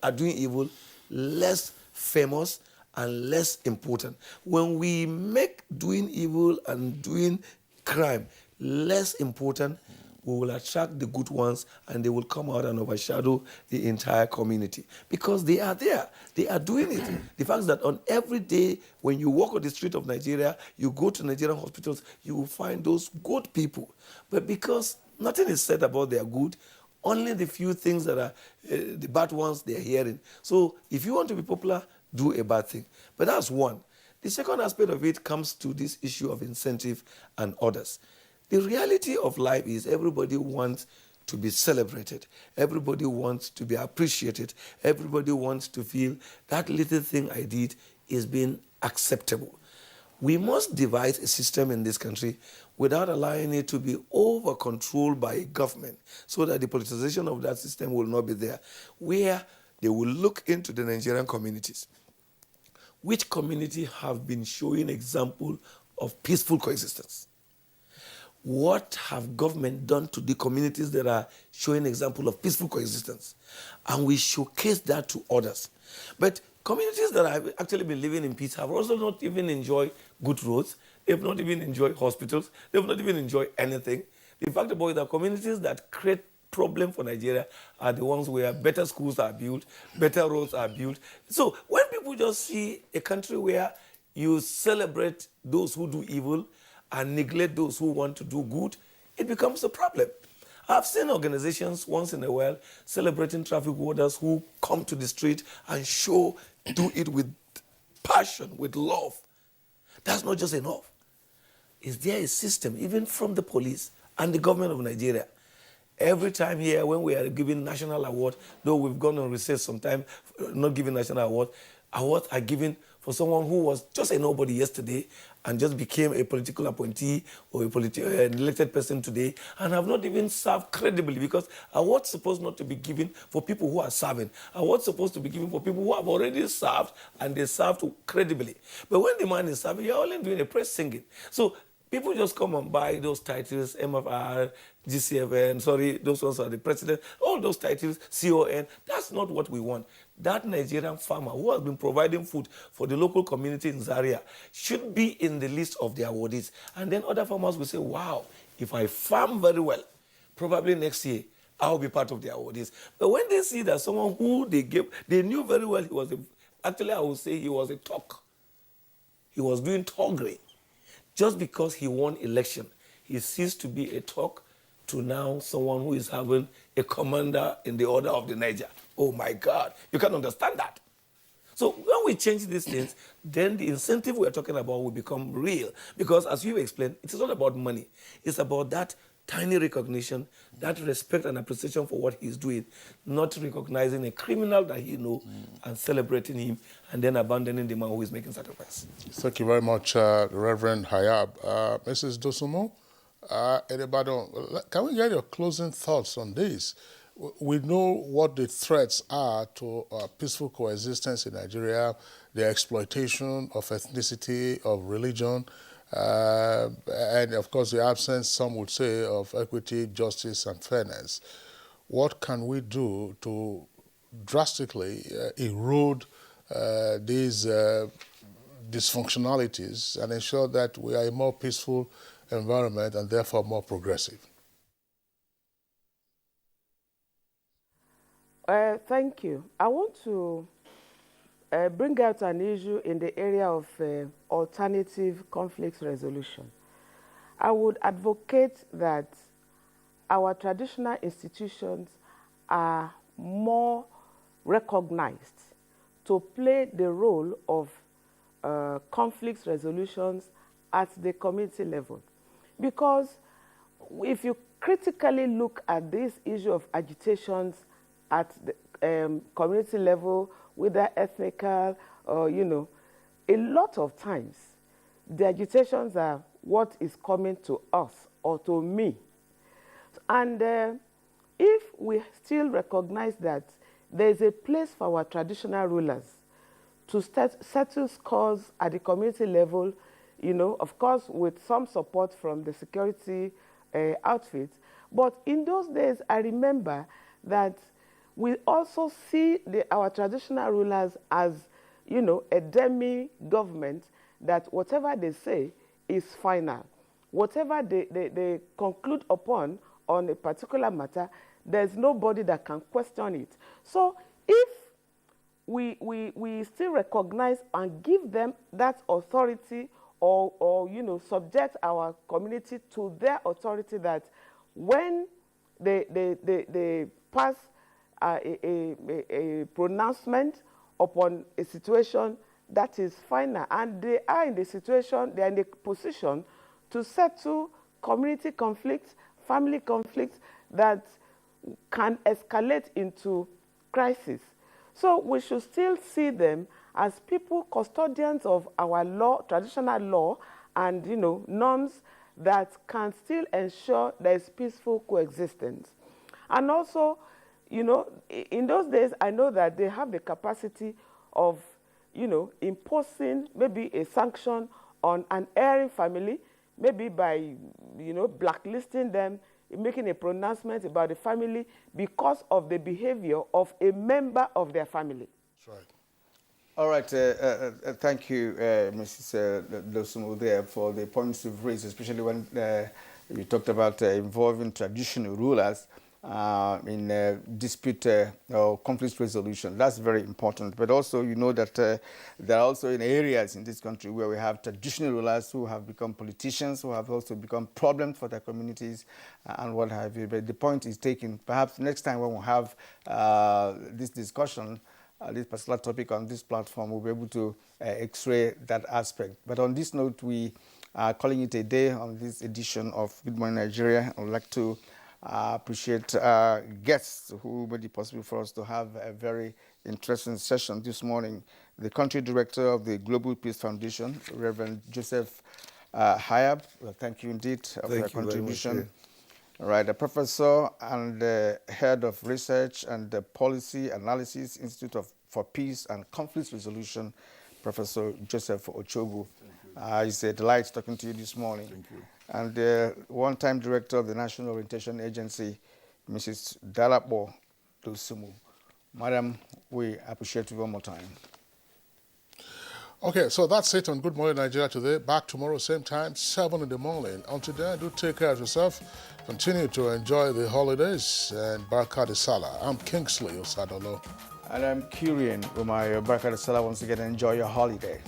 are doing evil less famous and less important. When we make doing evil and doing crime less important, we will attract the good ones and they will come out and overshadow the entire community because they are there. They are doing it. The fact that on every day when you walk on the street of Nigeria, you go to Nigerian hospitals, you will find those good people. But because nothing is said about their good, only the few things that are the bad ones they are hearing. So if you want to be popular, do a bad thing. But that's one. The second aspect of it comes to this issue of incentive and others. The reality of life is everybody wants to be celebrated. Everybody wants to be appreciated. Everybody wants to feel that little thing I did is being acceptable. We must devise a system in this country without allowing it to be over-controlled by government so that the politicization of that system will not be there, where they will look into the Nigerian communities. Which community have been showing example of peaceful coexistence? What have government done to the communities that are showing example of peaceful coexistence? And we showcase that to others. But communities that have actually been living in peace have also not even enjoyed good roads. They've not even enjoyed hospitals. They've not even enjoyed anything. The fact about it, the communities that create problem for Nigeria are the ones where better schools are built, better roads are built. So when people just see a country where you celebrate those who do evil and neglect those who want to do good, it becomes a problem. I've seen organizations once in a while celebrating traffic warders who come to the street and do it with passion, with love. That's not just enough. Is there a system, even from the police and the government of Nigeria? Every time here, when we are giving national award, though we've gone on recess sometime, not giving national award, awards are given for someone who was just a nobody yesterday and just became a political appointee or an elected person today and have not even served credibly, because awards supposed not to be given for people who are serving. Awards supposed to be given for people who have already served and they served credibly. But when the man is serving, you're only doing a press singing. So people just come and buy those titles, MFR, GCFN, those ones are the president, all those titles, CON. That's not what we want. That Nigerian farmer who has been providing food for the local community in Zaria should be in the list of the awardees. And then other farmers will say, wow, if I farm very well, probably next year, I'll be part of the awardees. But when they see that someone who they knew very well he was actually I would say he was a talk. He was doing toggery. Just because he won election, he ceased to be a talk to now someone who is having a commander in the order of the Niger. Oh my God, you can understand that. So when we change these things, then the incentive we're talking about will become real. Because as you explained, it is not about money. It's about that tiny recognition, that respect and appreciation for what he's doing, not recognizing a criminal that he knows and celebrating him and then abandoning the man who is making sacrifice. Thank you very much, Reverend Hayab. Mrs. Dosumo, can we get your closing thoughts on this? We know what the threats are to peaceful coexistence in Nigeria, the exploitation of ethnicity, of religion, and of course the absence, some would say, of equity, justice, and fairness. What can we do to drastically erode these dysfunctionalities and ensure that we are a more peaceful environment and therefore more progressive? Thank you. I want to bring out an issue in the area of alternative conflict resolution. I would advocate that our traditional institutions are more recognized to play the role of conflict resolutions at the community level. Because if you critically look at this issue of agitations at the community level, whether ethnical or, a lot of times the agitations are what is coming to us or to me. And if we still recognize that there is a place for our traditional rulers to settle scores at the community level, of course, with some support from the security outfits. But in those days, I remember that we also see our traditional rulers as, a demi-government, that whatever they say is final. Whatever they conclude upon on a particular matter, there's nobody that can question it. So if we still recognize and give them that authority or subject our community to their authority, that when they pass a pronouncement upon a situation, that is final, and they are in the situation, they are in the position to settle community conflicts, family conflicts that can escalate into crisis. So we should still see them as people, custodians of our law, traditional law, and norms that can still ensure there is peaceful coexistence. And also, in those days, I know that they have the capacity of imposing maybe a sanction on an erring family, maybe by, blacklisting them, making a pronouncement about the family because of the behavior of a member of their family. That's right. All right. Thank you, Mrs. Dosumu, there for the points you've raised, especially when you talked about involving traditional rulers in dispute or conflict resolution. That's very important. But also, that there are also in areas in this country where we have traditional rulers who have become politicians, who have also become problems for their communities and what have you. But the point is taken. Perhaps next time when we have this discussion, this particular topic on this platform, we'll be able to x-ray that aspect. But on this note, we are calling it a day on this edition of Good Morning Nigeria. I would like to appreciate guests who made it possible for us to have a very interesting session this morning. The country director of the Global Peace Foundation, Reverend Joseph Hayab. Well, thank you indeed for your contribution. All right, a professor and head of research and Policy Analysis Institute for Peace and Conflict Resolution, Professor Joseph Ochogu. It's a delight talking to you this morning. Thank you. And the one-time director of the National Orientation Agency, Mrs. Dalapo Dosumu. Madam, we appreciate you one more time. Okay, so that's it on Good Morning Nigeria today. Back tomorrow, same time, 7 in the morning. Until then, do take care of yourself. Continue to enjoy the holidays and Barka de Salah. I'm Kingsley Osadolo. And I'm Kurian Umayo. Barka de Salah. Once again, enjoy your holiday.